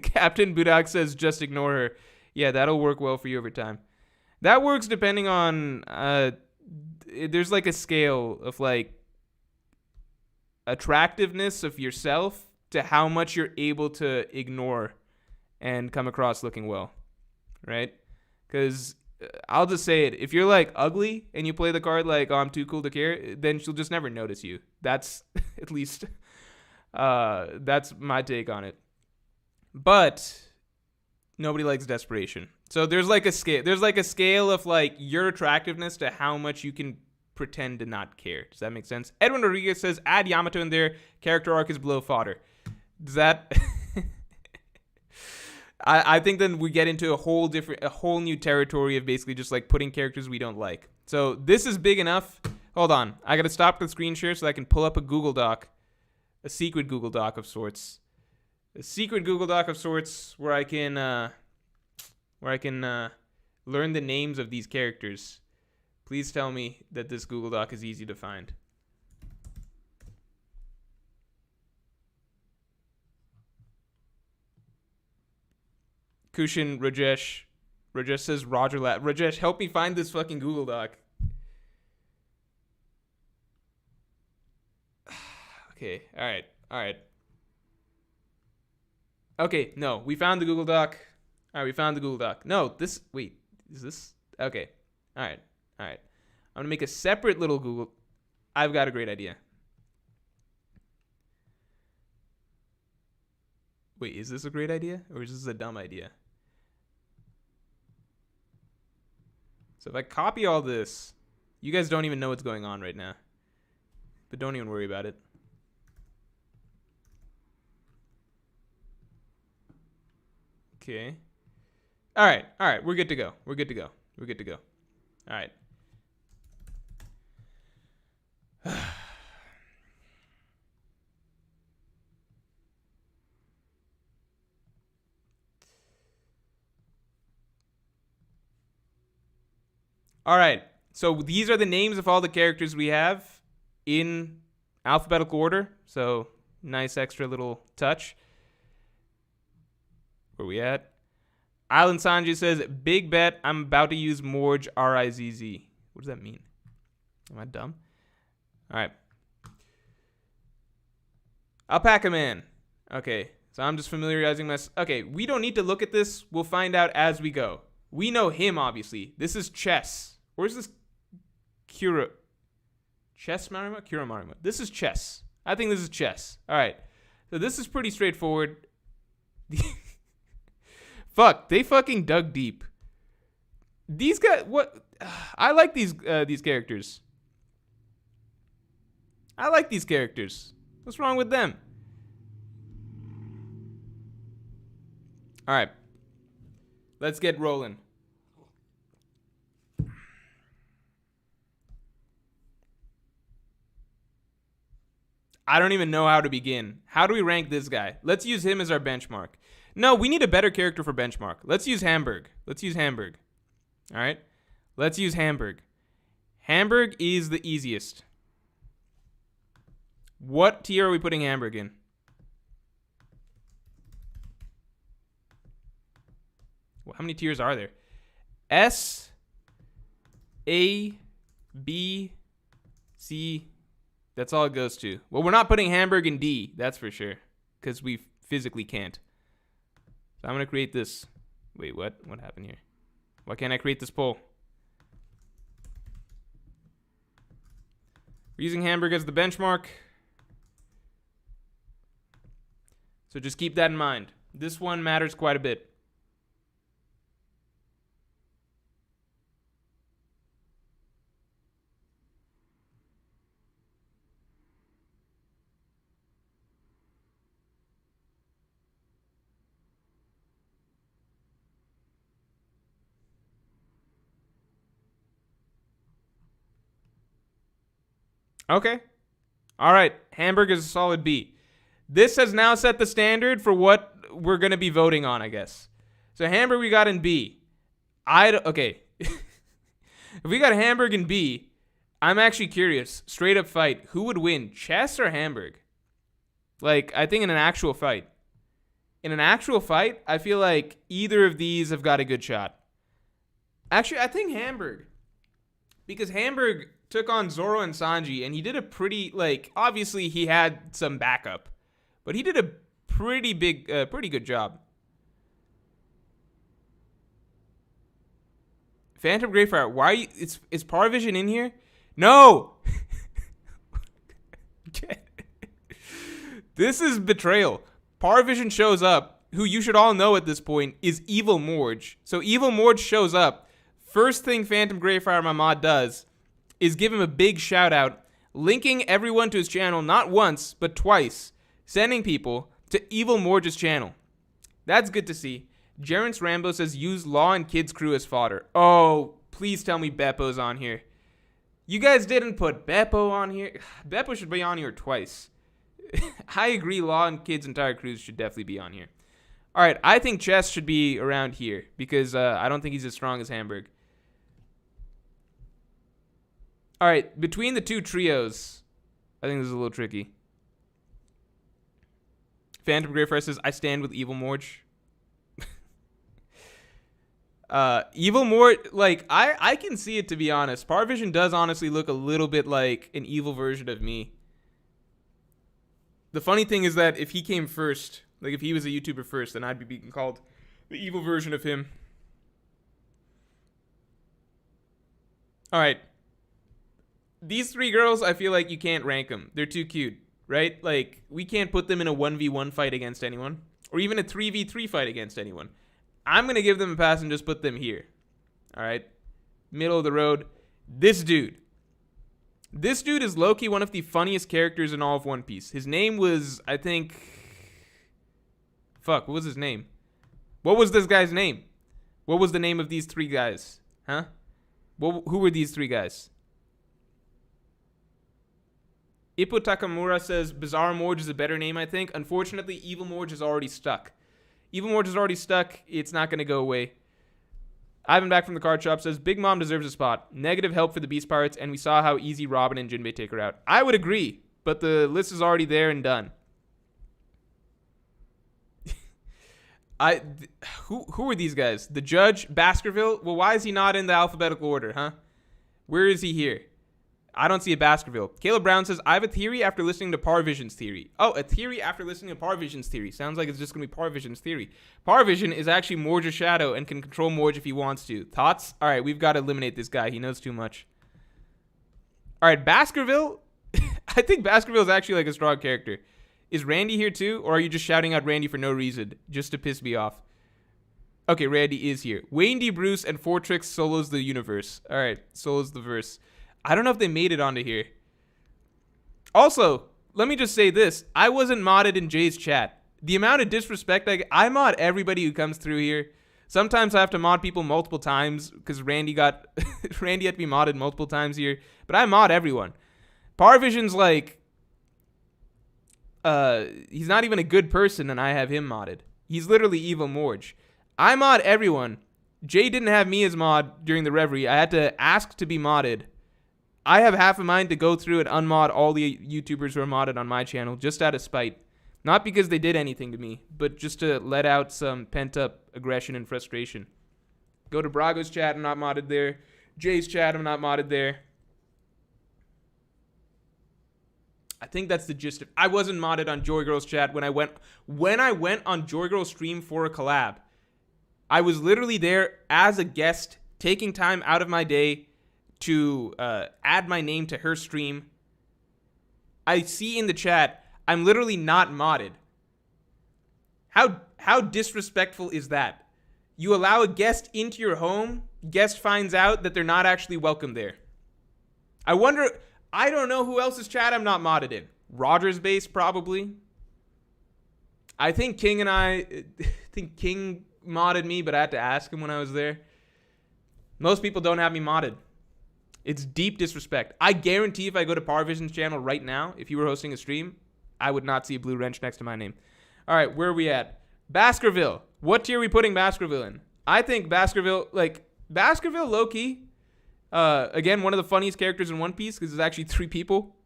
Captain Budak says, just ignore her. Yeah, that'll work well for you over time. That works depending on, there's like a scale of like attractiveness of yourself to how much you're able to ignore and come across looking well, right? Because I'll just say it. If you're like ugly and you play the card like, oh, I'm too cool to care, then she'll just never notice you. That's at least, that's my take on it. But nobody likes desperation. So there's like a scale. There's like a scale of like your attractiveness to how much you can pretend to not care. Does that make sense? Edwin Rodriguez says, add Yamato in there. Character arc is below fodder. Does that... I think then we get into a whole new territory of basically just like putting characters we don't like. So this is big enough. Hold on. I got to stop the screen share so I can pull up a Google Doc. A secret Google Doc of sorts. A secret Google Doc of sorts where I can learn the names of these characters. Please tell me that this Google Doc is easy to find. Kushin Rajesh. Rajesh says Roger Lat. Rajesh, help me find this fucking Google Doc. Okay, alright. Okay, no, we found the Google Doc. Alright, we found the Google Doc. No, this, wait, is this? Okay, alright. I'm gonna make a separate little Google. I've got a great idea. Wait, is this a great idea? Or is this a dumb idea? So if I copy all this, you guys don't even know what's going on right now. But don't even worry about it. Okay. All right. We're good to go. All right. All right. So these are the names of all the characters we have in alphabetical order. So nice extra little touch. Where we at? Island Sanji says, big bet, I'm about to use Morj Rizz. What does that mean? Am I dumb? All right. Alpaca Man. Okay, so I'm just familiarizing myself. Okay, we don't need to look at this. We'll find out as we go. We know him, obviously. This is Chess. Or is this Kura? Chess Marima? Kura Marima. This is Chess. I think this is Chess. All right. So this is pretty straightforward. Fuck, they fucking dug deep. These guys, what? I like these characters. I like these characters. What's wrong with them? All right. Let's get rolling. I don't even know how to begin. How do we rank this guy? Let's use him as our benchmark. No, we need a better character for benchmark. Let's use Hamburg. All right? Let's use Hamburg. Hamburg is the easiest. What tier are we putting Hamburg in? Well, how many tiers are there? S, A, B, C. That's all it goes to. Well, we're not putting Hamburg in D, that's for sure, because we physically can't. So I'm going to create this. Wait, what? What happened here? Why can't I create this poll? We're using Hamburg as the benchmark. So just keep that in mind. This one matters quite a bit. Okay. All right. Hamburg is a solid B. This has now set the standard for what we're going to be voting on, I guess. So Hamburg we got in B. Okay. If we got Hamburg in B, I'm actually curious. Straight up fight. Who would win? Chess or Hamburg? Like, I think in an actual fight. In an actual fight, I feel like either of these have got a good shot. Actually, I think Hamburg. Because Hamburg took on Zorro and Sanji, and he did a pretty, like, obviously he had some backup, but he did a pretty good job. Phantom Greyfire, why are you, is Parvision in here? No! This is betrayal. Parvision shows up, who you should all know at this point is Evil Morj. So Evil Morj shows up. First thing Phantom Greyfire, my mod, does is give him a big shout out, linking everyone to his channel not once, but twice, sending people to Evil Morj's channel. That's good to see. Jerence Rambo says use Law and Kids Crew as fodder. Oh, please tell me Beppo's on here. You guys didn't put Beppo on here. Beppo should be on here twice. I agree, Law and Kids' entire crews should definitely be on here. All right, I think Chess should be around here because I don't think he's as strong as Hamburg. All right, between the two trios, I think this is a little tricky. Phantom Greyfire says, I stand with Evil Morj. Evil Morj, like, I can see it, to be honest. Parvision does honestly look a little bit like an evil version of me. The funny thing is that if he came first, like if he was a YouTuber first, then I'd be being called the evil version of him. All right. These three girls, I feel like you can't rank them. They're too cute, right? Like, we can't put them in a 1v1 fight against anyone, or even a 3v3 fight against anyone. I'm going to give them a pass and just put them here. All right? Middle of the road. This dude. This dude is Loki, one of the funniest characters in all of One Piece. His name was, I think... Fuck, what was his name? What was this guy's name? What was the name of these three guys? Huh? Who were these three guys? Ippo Takamura says Bizarre Morj is a better name, I think. Unfortunately, Evil Morj is already stuck. Evil Morj is already stuck. It's not going to go away. Ivan back from the card shop says Big Mom deserves a spot. Negative help for the Beast Pirates, and we saw how easy Robin and Jinbei take her out. I would agree, but the list is already there and done. Who are these guys? The Judge, Baskerville? Well, why is he not in the alphabetical order, huh? Where is he here? I don't see a Baskerville. Caleb Brown says, I have a theory after listening to Parvision's theory. Oh, a theory after listening to Parvision's theory. Sounds like it's just going to be Parvision's theory. Parvision is actually Morj's shadow and can control Morj if he wants to. Thoughts? All right, we've got to eliminate this guy. He knows too much. All right, Baskerville. I think Baskerville is actually like a strong character. Is Randy here too? Or are you just shouting out Randy for no reason? Just to piss me off. Okay, Randy is here. Wayne D. Bruce and Fortrix solos the universe. All right, solos the verse. I don't know if they made it onto here. Also, let me just say this. I wasn't modded in Jay's chat. The amount of disrespect I mod everybody who comes through here. Sometimes I have to mod people multiple times because Randy had to be modded multiple times here. But I mod everyone. Parvision's like, he's not even a good person, and I have him modded. He's literally evil Morj. I mod everyone. Jay didn't have me as mod during the Reverie. I had to ask to be modded. I have half a mind to go through and unmod all the YouTubers who are modded on my channel just out of spite. Not because they did anything to me, but just to let out some pent-up aggression and frustration. Go to Brago's chat, I'm not modded there. Jay's chat, I'm not modded there. I think that's the gist of. I wasn't modded on Joy Girl's chat when I went on Joy Girl's stream for a collab. I was literally there as a guest, taking time out of my day to add my name to her stream. I see in the chat, I'm literally not modded. How disrespectful is that? You allow a guest into your home, guest finds out that they're not actually welcome there. I don't know who else's chat I'm not modded in. Roger's base, probably. I think King modded me, but I had to ask him when I was there. Most people don't have me modded. It's deep disrespect. I guarantee if I go to Parvision's channel right now, if he were hosting a stream, I would not see a blue wrench next to my name. All right, where are we at? Baskerville. What tier are we putting Baskerville in? I think Baskerville, Loki. Again, one of the funniest characters in One Piece because it's actually 3 people.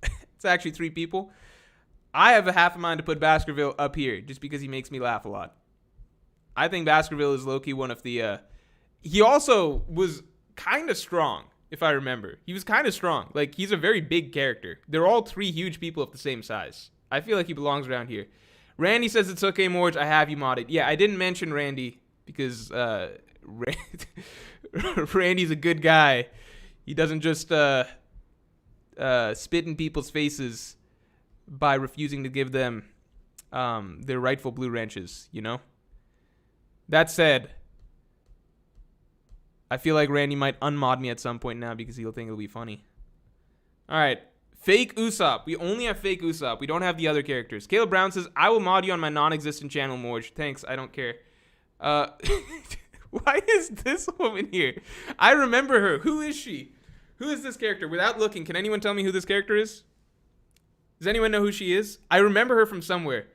It's actually 3 people. I have a half a mind to put Baskerville up here just because he makes me laugh a lot. I think Baskerville is low-key one of the... he also was kind of strong, if I remember. He was kind of strong. Like, he's a very big character. They're all 3 huge people of the same size. I feel like he belongs around here. Randy says it's okay, Morj. I have you modded. Yeah, I didn't mention Randy because Randy's a good guy. He doesn't just spit in people's faces by refusing to give them their rightful blue wrenches, you know? That said, I feel like Randy might unmod me at some point now because he'll think it'll be funny. All right. Fake Usopp. We only have fake Usopp. We don't have the other characters. Caleb Brown says, I will mod you on my non-existent channel, Morj. Thanks. I don't care. Why is this woman here? I remember her. Who is she? Who is this character? Without looking, can anyone tell me who this character is? Does anyone know who she is? I remember her from somewhere.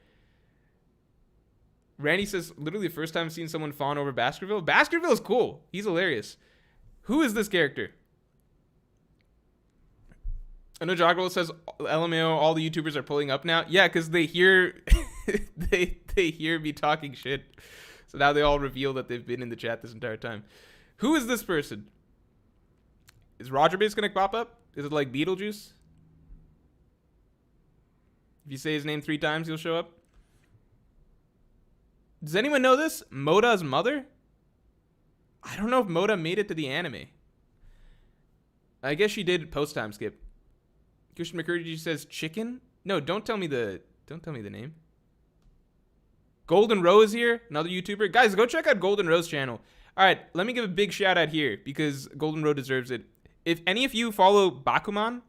Randy says, literally the first time I've seen someone fawn over Baskerville. Baskerville is cool. He's hilarious. Who is this character? I know Joggerl says, LMAO, all the YouTubers are pulling up now. Yeah, because they hear they hear me talking shit. So now they all reveal that they've been in the chat this entire time. Who is this person? Is Roger Base going to pop up? Is it like Beetlejuice? If you say his name 3 times, he'll show up. Does anyone know this? Moda's mother? I don't know if Moda made it to the anime. I guess she did post-time skip. Christian McCurdy says chicken? No, don't tell me the name. Golden Rose here, another YouTuber. Guys, go check out Golden Rose channel. All right, let me give a big shout out here because Golden Road deserves it. If any of you follow Bakuman,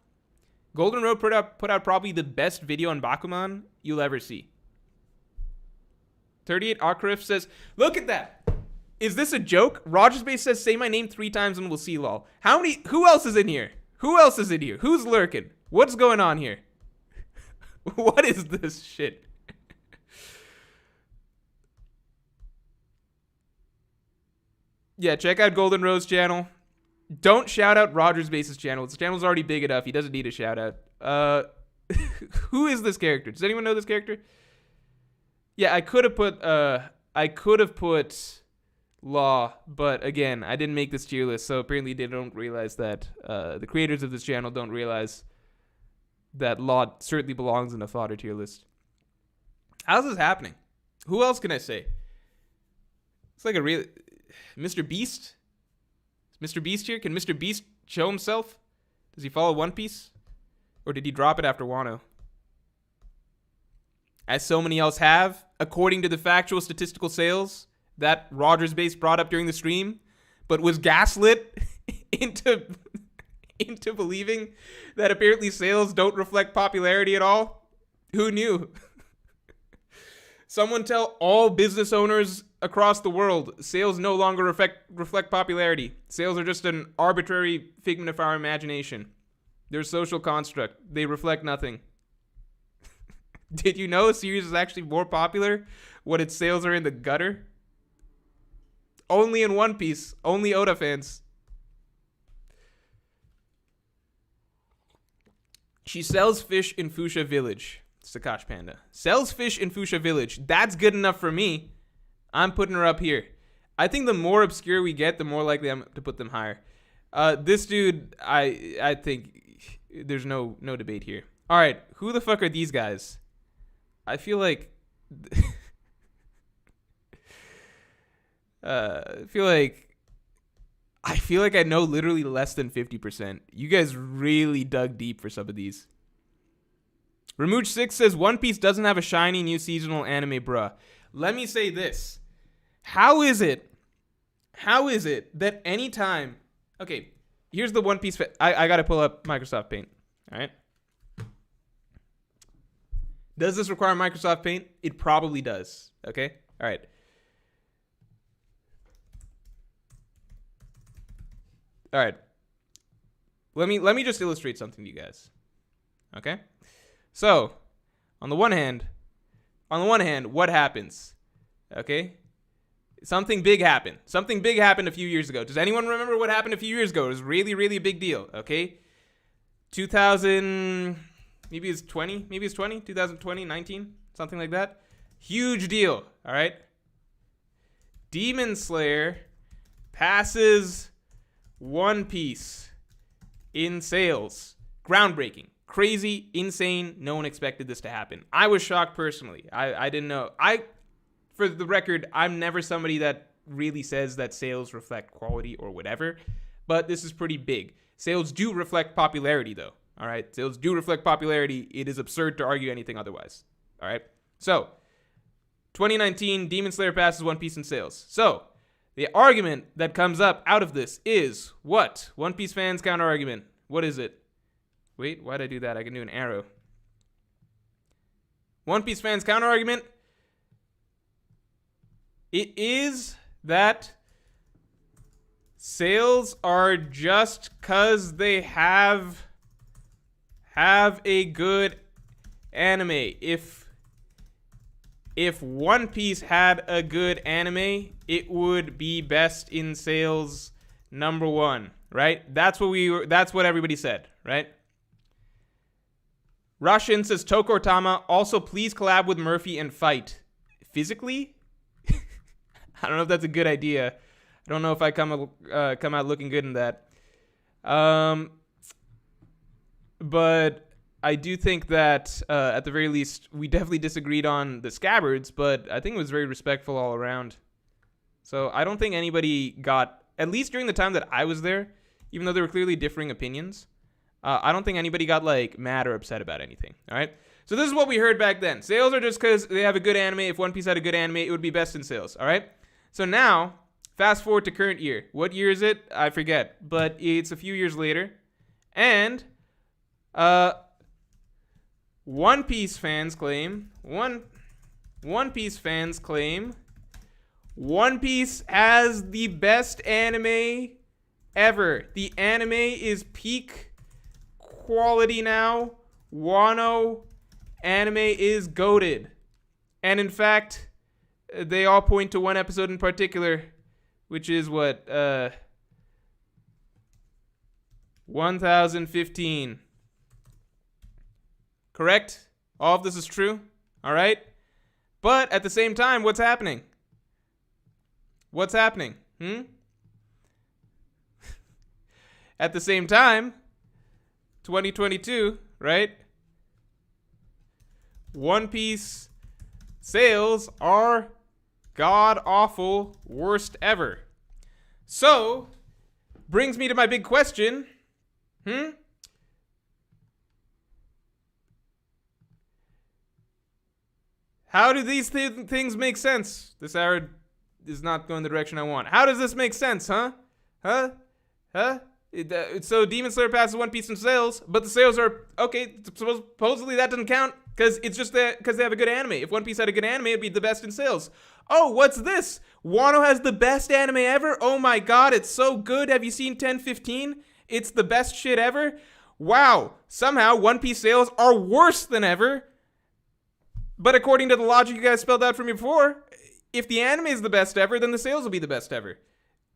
Golden Road put out probably the best video on Bakuman you'll ever see. 38 Arcriff says, look at that. Is this a joke? Rogers Base says, say my name 3 times and we'll see, lol. Who else is in here? Who's lurking? What's going on here? What is this shit? Yeah, check out Golden Rose channel. Don't shout out Rogers Base's channel. His channel's already big enough. He doesn't need a shout out. Who is this character? Does anyone know this character? Yeah, I could have put Law, but again, I didn't make this tier list, so apparently they don't realize that the creators of this channel don't realize that Law certainly belongs in the Fodder tier list. How's this happening? Who else can I say? It's like a real Mr. Beast. Is Mr. Beast here? Can Mr. Beast show himself? Does he follow One Piece? Or did he drop it after Wano? As so many else have, according to the factual statistical sales that Rogers Base brought up during the stream, but was gaslit into believing that apparently sales don't reflect popularity at all. Who knew? Someone tell all business owners across the world, sales no longer reflect popularity. Sales are just an arbitrary figment of our imagination. They're a social construct. They reflect nothing. Did you know a series is actually more popular when its sales are in the gutter? Only in One Piece. Only Oda fans. She sells fish in Fuchsia Village. Sakash Panda. Sells fish in Fuchsia Village. That's good enough for me. I'm putting her up here. I think the more obscure we get, the more likely I'm to put them higher. This dude, I think there's no debate here. All right, who the fuck are these guys? I feel like I feel like I know literally less than 50%. You guys really dug deep for some of these. Remuj 6 says One Piece doesn't have a shiny new seasonal anime, bruh. Let me say this. How is it that anytime... Okay, here's the One Piece... I got to pull up Microsoft Paint. All right? Does this require Microsoft Paint? It probably does. Okay? All right. All right. Let me just illustrate something to you guys. Okay? So, on the one hand, what happens? Okay? Something big happened. Something big happened a few years ago. Does anyone remember what happened a few years ago? It was really, really a big deal. Okay? 2000, maybe it's 20, 2020, 19, something like that. Huge deal. All right? Demon Slayer passes One Piece in sales. Groundbreaking. Crazy, insane. No one expected this to happen. I was shocked personally. I didn't know. For the record, I'm never somebody that really says that sales reflect quality or whatever, but this is pretty big. Sales do reflect popularity, though. All right? Sales do reflect popularity. It is absurd to argue anything otherwise. All right? So, 2019, Demon Slayer passes One Piece in sales. So, the argument that comes up out of this is what? One Piece fans counter argument. What is it? Wait, why'd I do that? I can do an arrow. One Piece fans counter argument. It is that sales are just cause they have a good anime. If One Piece had a good anime, it would be best in sales number one, right? That's what everybody said, right? Russian says Toko Tama, also please collab with Murphy and fight. Physically? I don't know if that's a good idea. I don't know if I come out looking good in that. But I do think that, at the very least, we definitely disagreed on the scabbards, but I think it was very respectful all around. So I don't think anybody got, at least during the time that I was there, even though there were clearly differing opinions, I don't think anybody got, like, mad or upset about anything, all right? So this is what we heard back then. Sales are just because they have a good anime. If One Piece had a good anime, it would be best in sales, all right? So now, fast forward to current year. What year is it? I forget, but it's a few years later. And One Piece fans claim One Piece has the best anime ever. The anime is peak quality now. Wano anime is goated. And in fact, they all point to one episode in particular, which is what? 1015. Correct? All of this is true? All right? But at the same time, what's happening? What's happening? At the same time, 2022, right? One Piece sales are god-awful, worst ever. So, brings me to my big question. How do these things make sense? This arrow is not going the direction I want. How does this make sense, huh? So Demon Slayer passes One Piece in sales, but the sales are, okay, supposedly that doesn't count because it's just because they have a good anime. If One Piece had a good anime, it'd be the best in sales. Oh, what's this? Wano has the best anime ever? Oh my god, it's so good. Have you seen 1015? It's the best shit ever. Wow, somehow One Piece sales are worse than ever. But according to the logic you guys spelled out for me before, if the anime is the best ever, then the sales will be the best ever.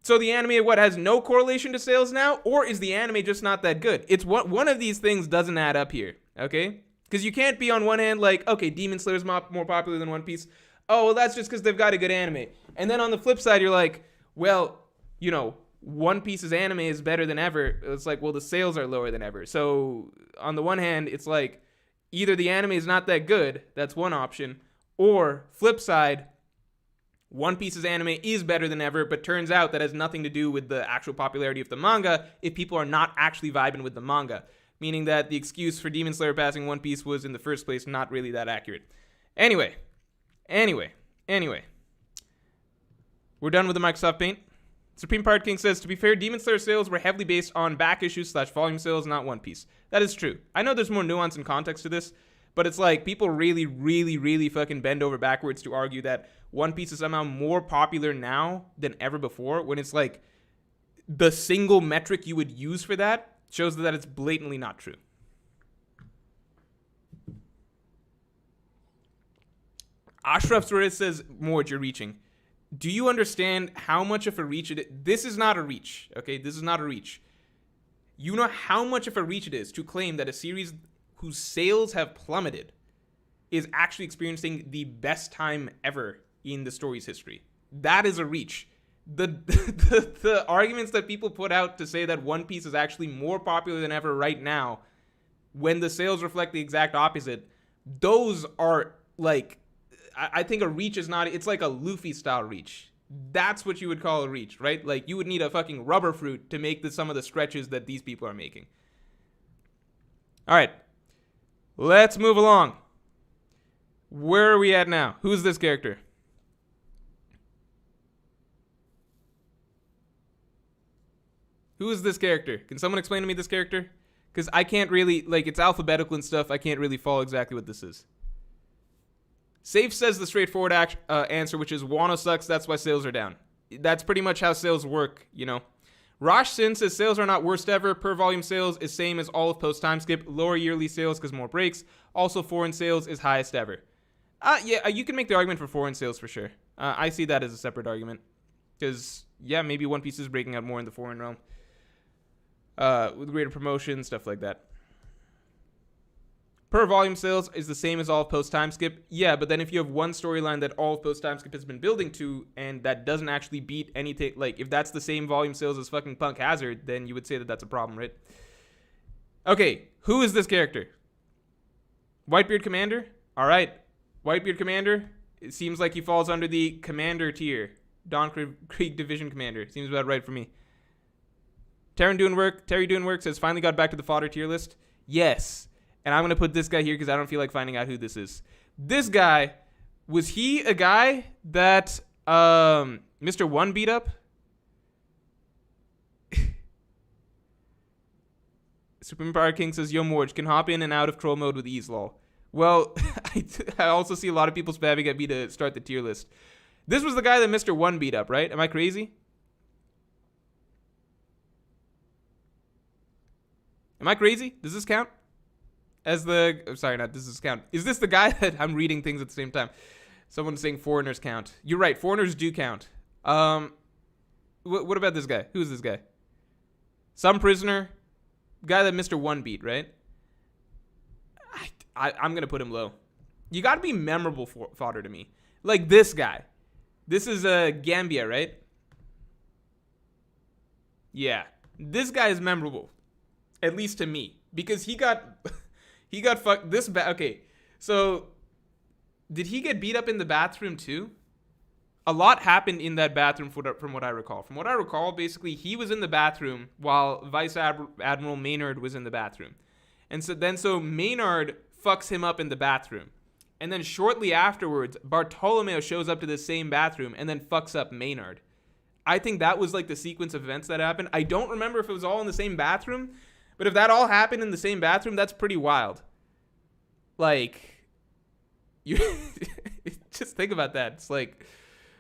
So the anime, what, has no correlation to sales now? Or is the anime just not that good? It's one of these things doesn't add up here, okay? Because you can't be on one hand like, okay, Demon Slayer is more popular than One Piece. Oh, well, that's just because they've got a good anime. And then on the flip side, you're like, well, you know, One Piece's anime is better than ever. It's like, well, the sales are lower than ever. So on the one hand, it's like, either the anime is not that good, that's one option, or flip side, One Piece's anime is better than ever, but turns out that has nothing to do with the actual popularity of the manga if people are not actually vibing with the manga. Meaning that the excuse for Demon Slayer passing One Piece was in the first place not really that accurate. Anyway. We're done with the Microsoft Paint. Supreme Pirate King says, to be fair, Demon Slayer sales were heavily based on back issues / volume sales, not One Piece. That is true. I know there's more nuance and context to this, but it's like people really fucking bend over backwards to argue that One Piece is somehow more popular now than ever before, when it's like the single metric you would use for that shows that it's blatantly not true. Ashraf Suarez says, Morj, you're reaching. Do you understand how much of a reach it is? This is not a reach, okay? This is not a reach. You know how much of a reach it is to claim that a series whose sales have plummeted is actually experiencing the best time ever in the story's history. That is a reach. The arguments that people put out to say that One Piece is actually more popular than ever right now, when the sales reflect the exact opposite, those are like, I think a reach is not, it's like a Luffy style reach. That's what you would call a reach, right? Like you would need a fucking rubber fruit to make some of the stretches that these people are making. All right, let's move along. Where are we at now? Who's this character? Who is this character? Can someone explain to me this character? Because I can't really, like, it's alphabetical and stuff. I can't really follow exactly what this is. Safe says the straightforward answer, which is Wano sucks, that's why sales are down. That's pretty much how sales work, you know. Rosh Sin says sales are not worst ever. Per volume sales is same as all of post time skip. Lower yearly sales because more breaks. Also foreign sales is highest ever. Yeah, you can make the argument for foreign sales for sure. I see that as a separate argument. Because, yeah, maybe One Piece is breaking out more in the foreign realm. With greater promotion, stuff like that. Per volume sales is the same as all of post time skip. Yeah, but then if you have one storyline that all of post time skip has been building to, and that doesn't actually beat anything, like if that's the same volume sales as fucking Punk Hazard, then you would say that that's a problem, right? Okay, who is this character? Whitebeard Commander? All right, Whitebeard Commander. It seems like he falls under the Commander tier. Dawn Creek Division Commander. Seems about right for me. Terry doing work says finally got back to the Fodder tier list. Yes. And I'm going to put this guy here because I don't feel like finding out who this is. This guy, was he a guy that Mr. One beat up? Supreme Power King says, Yo, Morj, can hop in and out of troll mode with ease, lol. Well, I also see a lot of people spamming at me to start the tier list. This was the guy that Mr. One beat up, right? Am I crazy? Am I crazy? Does this count? As the... sorry, not does this count. Is this the guy that... I'm reading things at the same time. Someone's saying foreigners count. You're right. Foreigners do count. What about this guy? Who's this guy? Some prisoner. Guy that Mr. One beat, right? I'm going to put him low. You got to be memorable fodder to me. Like this guy. This is Gambia, right? Yeah. This guy is memorable. At least to me. Because he got fucked this bad. Okay. So did he get beat up in the bathroom too? A lot happened in that bathroom from what I recall. From what I recall, basically he was in the bathroom while Vice Admiral Maynard was in the bathroom. And so Maynard fucks him up in the bathroom. And then shortly afterwards, Bartolomeo shows up to the same bathroom and then fucks up Maynard. I think that was like the sequence of events that happened. I don't remember if it was all in the same bathroom, but if that all happened in the same bathroom, that's pretty wild. Like, you just think about that. It's like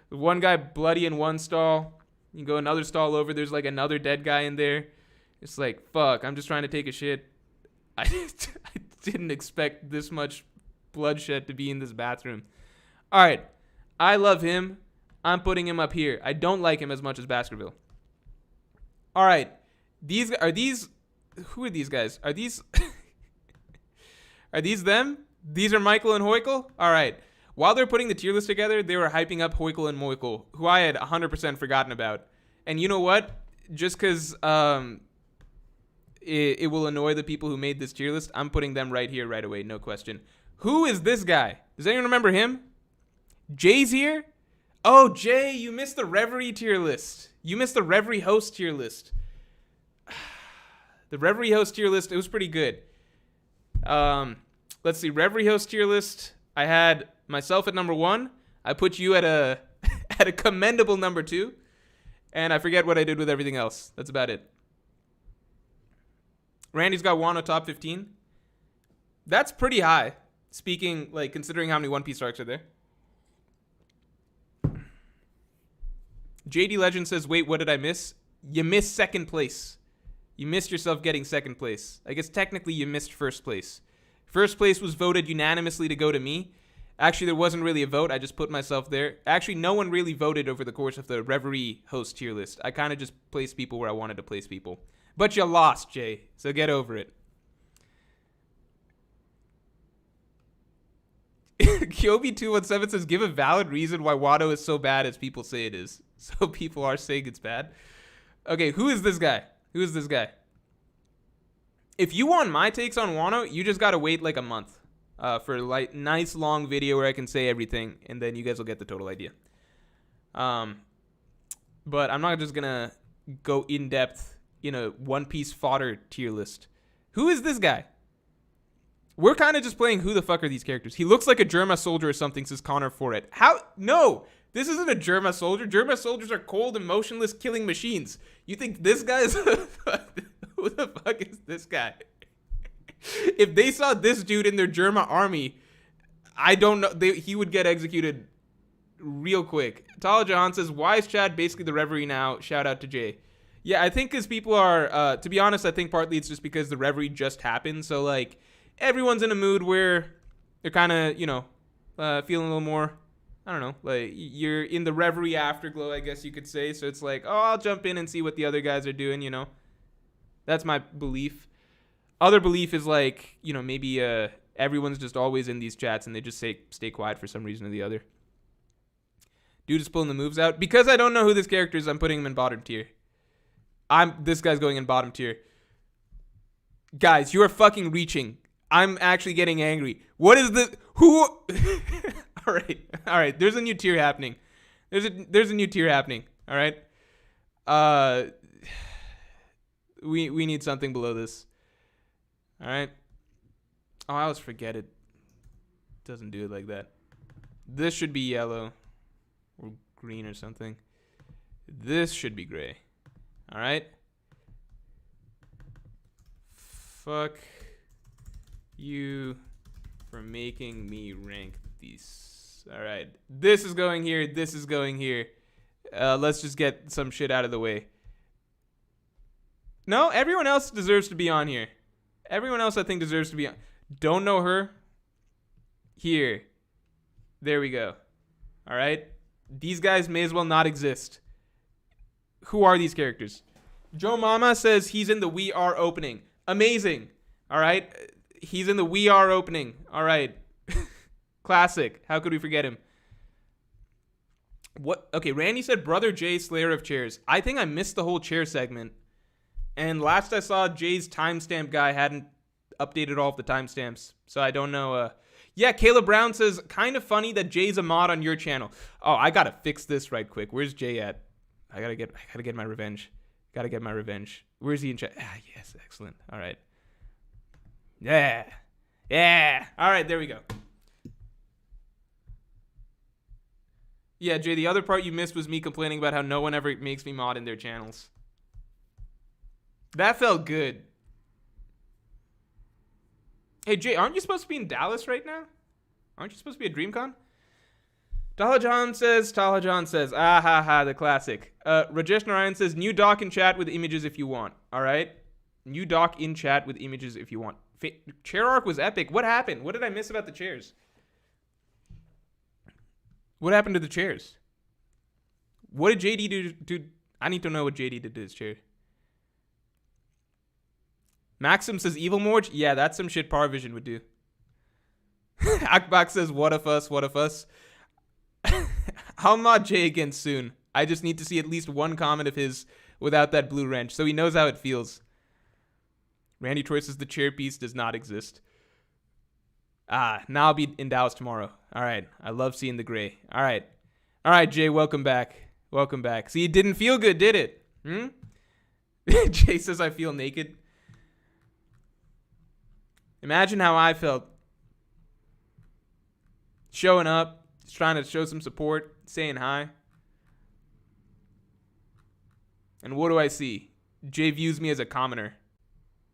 one guy bloody in one stall. You go another stall over, there's like another dead guy in there. It's like, fuck, I'm just trying to take a shit. I didn't expect this much bloodshed to be in this bathroom. All right. I love him. I'm putting him up here. I don't like him as much as Baskerville. All right. Who are these guys? Are these them? These are Michael and Hoikel? All right. While they're putting the tier list together, they were hyping up Hoikel and Moikel, who I had 100% forgotten about. And you know what? Just because it will annoy the people who made this tier list, I'm putting them right here right away, no question. Who is this guy? Does anyone remember him? Jay's here? Oh, Jay, you missed the Reverie tier list. You missed the Reverie host tier list. The Reverie host tier list, it was pretty good. Let's see, Reverie host tier list. I had myself at number 1. I put you at a at a commendable number 2. And I forget what I did with everything else. That's about it. Randy's got Wano top 15. That's pretty high. Speaking, like, considering how many One Piece arcs are there. JD Legend says, wait, what did I miss? You missed second place. You missed yourself getting second place. I guess technically you missed first place. First place was voted unanimously to go to me. Actually, there wasn't really a vote. I just put myself there. Actually, no one really voted over the course of the Reverie host tier list. I kind of just placed people where I wanted to place people. But you lost, Jay, so get over it. Kyobi217 says, give a valid reason why Wado is so bad as people say it is. So people are saying it's bad. Okay, who is this guy? Who is this guy? If you want my takes on Wano, you just got to wait like a month for like nice long video where I can say everything, and then you guys will get the total idea. But I'm not just going to go in depth in a One Piece fodder tier list. Who is this guy? We're kind of just playing who the fuck are these characters. He looks like a Germa soldier or something, says Connor Foret. How? No, this isn't a Germa soldier. Germa soldiers are cold and motionless killing machines. You think this guy is... Who the fuck is this guy? If they saw this dude in their Germa army, I don't know. He would get executed real quick. Tala Jahan says, why is Chad basically the Reverie now? Shout out to Jay. Yeah, I think because people are... to be honest, I think partly it's just because the Reverie just happened. So, like... Everyone's in a mood where they're kind of, you know, feeling a little more, I don't know, like you're in the Reverie afterglow, I guess you could say. So it's like, oh, I'll jump in and see what the other guys are doing, you know. That's my belief. Other belief is like, you know, maybe everyone's just always in these chats and they just stay quiet for some reason or the other. Dude is pulling the moves out. Because I don't know who this character is, I'm putting him in bottom tier. This guy's going in bottom tier. Guys, you are fucking reaching. I'm actually getting angry. What is the... Who... All right. There's a new tier happening. There's a new tier happening. All right? We need something below this. All right? Oh, I always forget it. Doesn't do it like that. This should be yellow. Or green or something. This should be gray. All right? Fuck... you for making me rank these. All right, this is going here. This is going here. Let's just get some shit out of the way. No, everyone else deserves to be on here. Everyone else I think deserves to be on. Don't know her. Here. There we go. All right. These guys may as well not exist. Who are these characters? Joe Mama says he's in the We Are opening. Amazing. All right. He's in the We Are opening. All right. Classic. How could we forget him? What? Okay, Randy said Brother Jay, Slayer of Chairs. I think I missed the whole chair segment. And last I saw, Jay's timestamp guy hadn't updated all of the timestamps. So I don't know. Yeah, Caleb Brown says, kind of funny that Jay's a mod on your channel. Oh, I got to fix this right quick. Where's Jay at? I gotta get my revenge. Gotta get my revenge. Where's he in chat? Ah, yes. Excellent. All right. Yeah. All right, there we go. Yeah, Jay, the other part you missed was me complaining about how no one ever makes me mod in their channels. That felt good. Hey, Jay, aren't you supposed to be in Dallas right now? Aren't you supposed to be at DreamCon? Talajan says, ah ha ha, the classic. Rajesh Narayan says, new doc in chat with images if you want. All right? New doc in chat with images if you want. Chair arc was epic. What happened? What did I miss about the chairs? What happened to the chairs? What did JD do? I need to know what JD did to his chair. Maxim says evil Morj. Yeah, that's some shit Power Vision would do. Akbak says what if us? What if us? I'll mod Jay again soon. I just need to see at least one comment of his without that blue wrench, so he knows how it feels. Randy Troy says the chair piece does not exist. Now I'll be in Dallas tomorrow. All right. I love seeing the gray. All right. All right, Jay, welcome back. Welcome back. See, it didn't feel good, did it? Jay says I feel naked. Imagine how I felt. Showing up, just trying to show some support, saying hi. And what do I see? Jay views me as a commoner,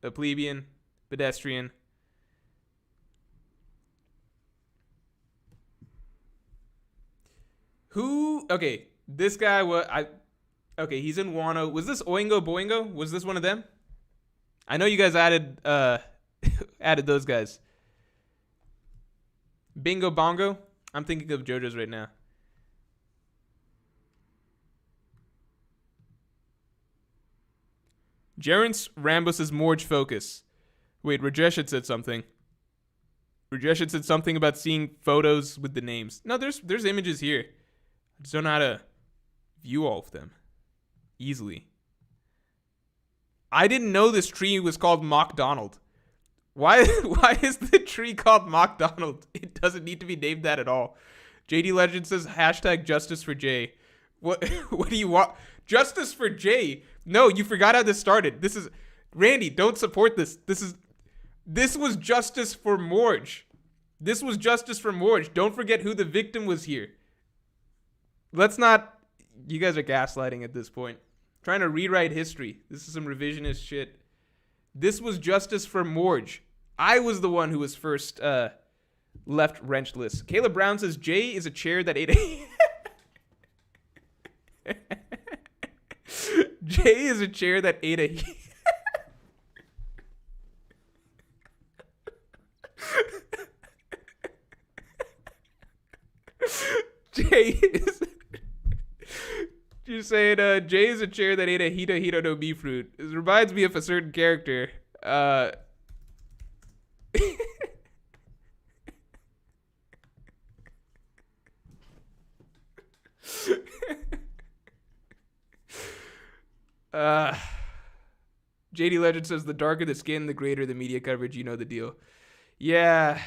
a plebeian, pedestrian. Who? Okay, this guy was Okay, he's in Wano. Was this Oingo Boingo? Was this one of them? I know you guys added added those guys. Bingo Bongo. I'm thinking of JoJo's right now. Jarence Rambus is Morj focus. Wait, Rajesh had said something. Rajesh had said something about seeing photos with the names. No, there's images here. I just don't know how to view all of them easily. I didn't know this tree was called Mock Donald. Why is the tree called Mock Donald? It doesn't need to be named that at all. JD Legend says hashtag justice for Jay. What do you want? Justice for Jay? No, you forgot how this started. This is Randy, don't support this. This was justice for Morj. This was justice for Morj. Don't forget who the victim was here. Let's not. You guys are gaslighting at this point. Trying to rewrite history. This is some revisionist shit. This was justice for Morj. I was the one who was first left wrenchless. Caleb Brown says Jay is a chair that ate a... Jay is a chair that ate a... Jay is... You're saying Jay is a chair that ate a Hito no Mi fruit. This reminds me of a certain character. JD Legend says the darker the skin, the greater the media coverage. You know the deal. Yeah.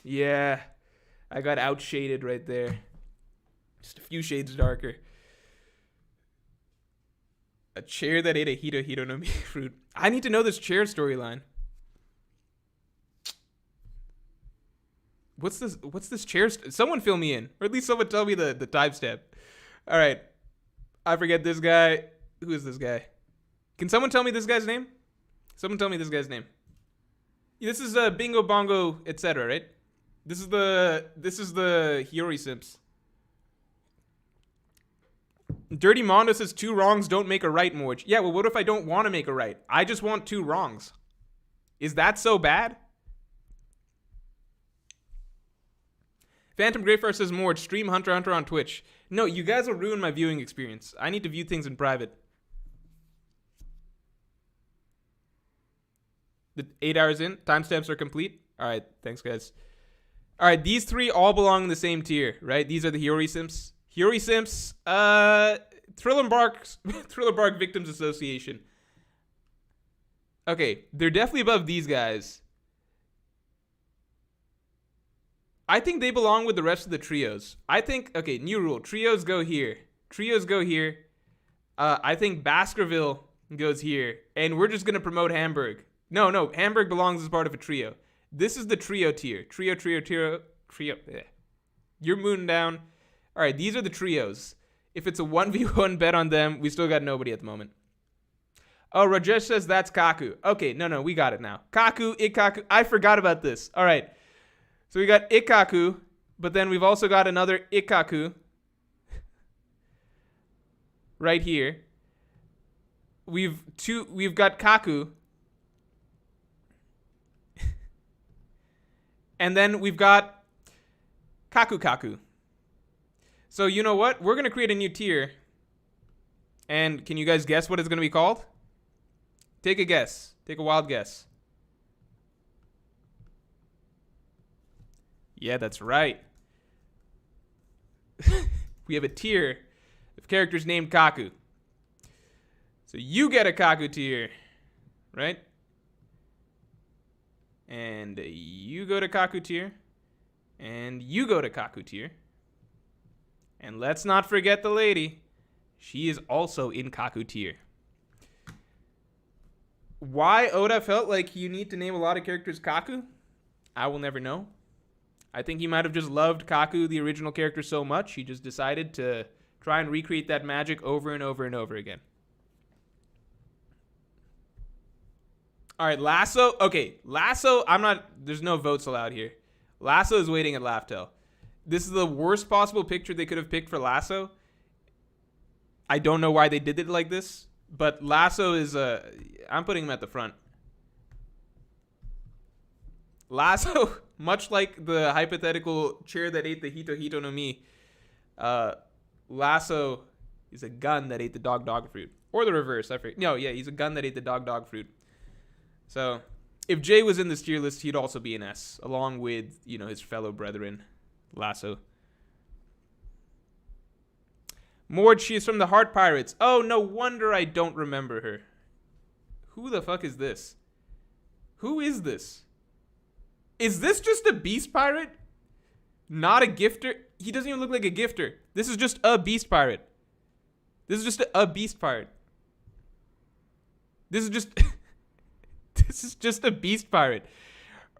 I got outshaded right there. Just a few shades darker. A chair that ate a Hito no Mi fruit. I need to know this chair storyline. What's this chair? Someone fill me in. Or at least someone tell me the timestamp. All right. I forget this guy. Who is this guy? Can someone tell me this guy's name? Someone tell me this guy's name. This is Bingo Bongo, etc., right? This is the Hiyori Simps. Dirty Mondo says 2 wrongs don't make a right, Morj. Yeah, well, what if I don't want to make a right? I just want 2 wrongs. Is that so bad? Phantom Greyfire says Morj, stream Hunter x Hunter on Twitch. No, you guys will ruin my viewing experience. I need to view things in private. The 8 hours in, timestamps are complete. All right, thanks, guys. All right, these 3 all belong in the same tier, right? These are the Hiyori Simps. Hiyori Simps, Thriller Bark Victims Association. Okay, they're definitely above these guys. I think they belong with the rest of the trios. I think, okay, new rule. Trios go here. I think Baskerville goes here. And we're just going to promote Hamburg. No, Hamburg belongs as part of a trio. This is the trio tier. Trio. Ugh. You're mooning down. All right, these are the trios. If it's a 1v1 bet on them, we still got nobody at the moment. Oh, Rajesh says that's Kaku. Okay, no, we got it now. Kaku, Ikkaku. I forgot about this. All right. So we got Ikkaku, but then we've also got another Ikkaku right here. We've got Kaku. And then we've got Kaku Kaku. So you know what? We're going to create a new tier. And can you guys guess what it's going to be called? Take a guess. Take a wild guess. Yeah, that's right. We have a tier of characters named Kaku. So you get a Kaku tier, right? And you go to Kaku tier. And you go to Kaku tier. And let's not forget the lady. She is also in Kaku tier. Why Oda felt like you need to name a lot of characters Kaku, I will never know. I think he might have just loved Kaku, the original character, so much, he just decided to try and recreate that magic over and over and over again. All right, Lasso. Okay, Lasso, there's no votes allowed here. Lasso is waiting at Laugh-Tell. This is the worst possible picture they could have picked for Lasso. I don't know why they did it like this, but Lasso is I'm putting him at the front. Lasso, much like the hypothetical chair that ate the Hito Hito no Mi, Lasso is a gun that ate the dog fruit. Or the reverse, I forget. No, yeah, he's a gun that ate the dog fruit. So, if Jay was in this tier list, he'd also be an S, along with, his fellow brethren, Lasso. Morj, she is from the Heart Pirates. Oh, no wonder I don't remember her. Who the fuck is this? Who is this? Is this just a beast pirate? Not a gifter? He doesn't even look like a gifter. This is just a beast pirate. This is just a beast pirate. This is just... This is just a beast pirate.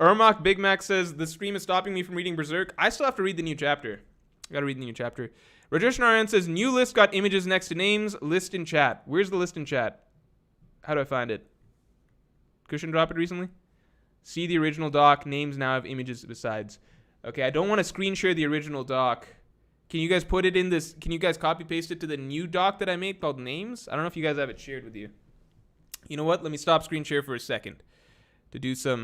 Ermac Big Mac says, the stream is stopping me from reading Berserk. I still have to read the new chapter. I gotta read the new chapter. Rajesh Narayan says, new list got images next to names. List in chat. Where's the list in chat? How do I find it? Cushion drop it recently? See the original doc. Names now have images besides. Okay, I don't want to screen share the original doc. Can you guys put it in this? Can you guys copy paste it to the new doc that I made called Names? I don't know if you guys have it shared with you. You know what? Let me stop screen share for a second to do some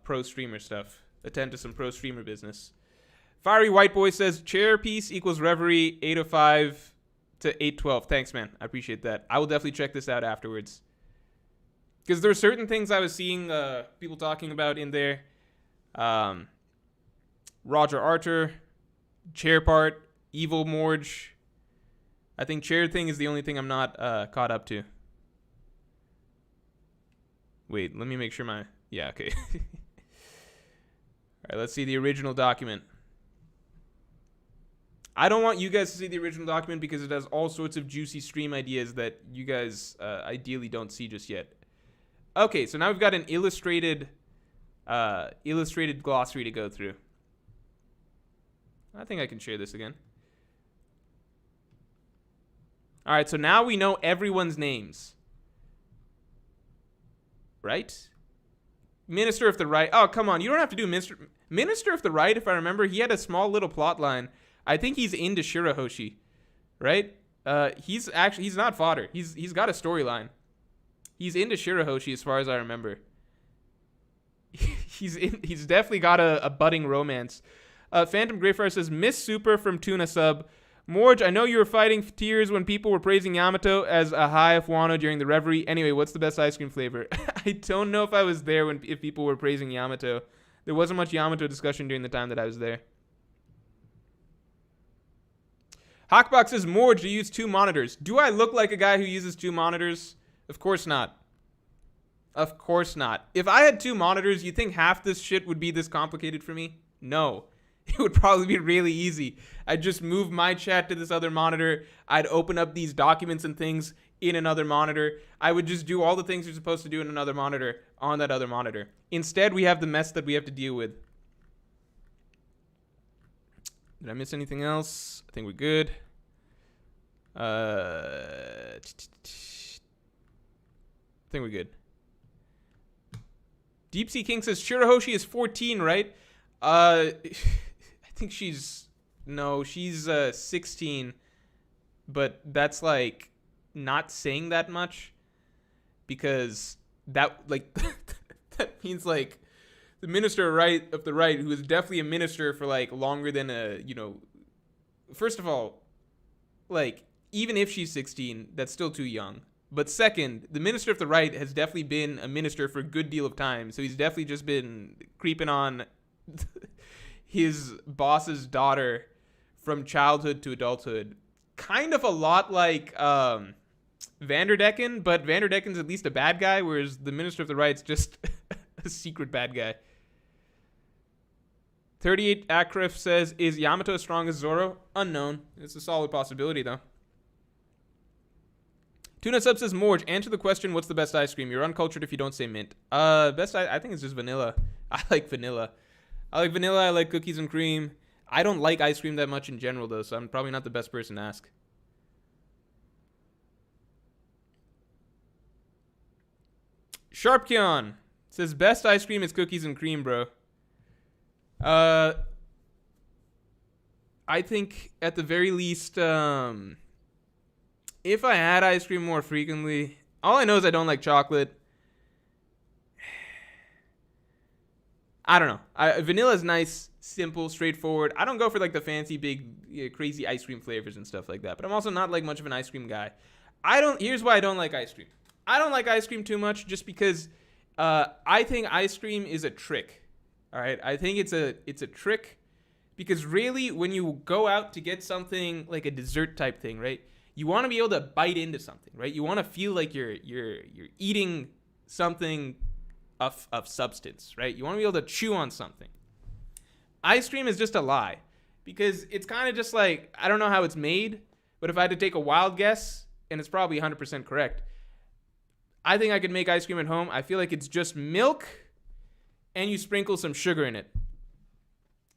pro streamer stuff. Attend to some pro streamer business. Fiery White Boy says chair piece equals Reverie 805 to 812. Thanks, man. I appreciate that. I will definitely check this out afterwards. Because there are certain things I was seeing people talking about in there. Roger Archer, chair part, Evil Morj. I think chair thing is the only thing I'm not caught up to. Wait, let me make sure my... Yeah, okay. All right, let's see the original document. I don't want you guys to see the original document because it has all sorts of juicy stream ideas that you guys ideally don't see just yet. Okay, so now we've got an illustrated glossary to go through. I think I can share this again. All right, so now we know everyone's names. Right? Minister of the Right. Oh, come on. You don't have to do Minister of the Right, if I remember. He had a small little plot line. I think he's into Shirahoshi, right? He's not fodder. He's got a storyline. He's into Shirahoshi as far as I remember. He's definitely got a budding romance. Phantom Greyfire says, Miss Super from Tuna Sub. Morj, I know you were fighting tears when people were praising Yamato as a high of Wano during the Reverie. Anyway, what's the best ice cream flavor? I don't know if I was there if people were praising Yamato. There wasn't much Yamato discussion during the time that I was there. Hawkbox says, Morj, you use 2 monitors. Do I look like a guy who uses 2 monitors? Of course not. Of course not. If I had 2 monitors, you think half this shit would be this complicated for me? No. It would probably be really easy. I'd just move my chat to this other monitor. I'd open up these documents and things in another monitor. I would just do all the things you're supposed to do in another monitor on that other monitor. Instead, we have the mess that we have to deal with. Did I miss anything else? I think we're good. I think we're good. Deep Sea King says Shirahoshi is 14, right? I think she's 16, but that's like not saying that much because that like That means like the minister of the right, who is definitely a minister for like longer than first of all, like even if she's 16, that's still too young. But second, the minister of the right has definitely been a minister for a good deal of time, so he's definitely just been creeping on his boss's daughter from childhood to adulthood. Kind of a lot like Vanderdecken, but Vanderdecken's at least a bad guy, whereas the minister of the right's just a secret bad guy. 38 Akrif says, is Yamato as strong as Zorro? Unknown. It's a solid possibility, though. Tuna Sub says, Morj, answer the question, what's the best ice cream? You're uncultured if you don't say mint. I think it's just vanilla. I like vanilla. I like cookies and cream. I don't like ice cream that much in general, though, so I'm probably not the best person to ask. Sharpkion says, best ice cream is cookies and cream, bro. I think at the very least, if I had ice cream more frequently, all I know is I don't like chocolate. I don't know. Vanilla is nice, simple, straightforward. I don't go for like the fancy, big, crazy ice cream flavors and stuff like that. But I'm also not like much of an ice cream guy. Here's why I don't like ice cream. I don't like ice cream too much just because I think ice cream is a trick. All right, I think it's a trick because really when you go out to get something like a dessert type thing, right? You want to be able to bite into something, right? You want to feel like you're eating something of substance, right? You want to be able to chew on something. Ice cream is just a lie because it's kind of just like, I don't know how it's made, but if I had to take a wild guess, and it's probably 100% correct, I think I could make ice cream at home. I feel like it's just milk and you sprinkle some sugar in it.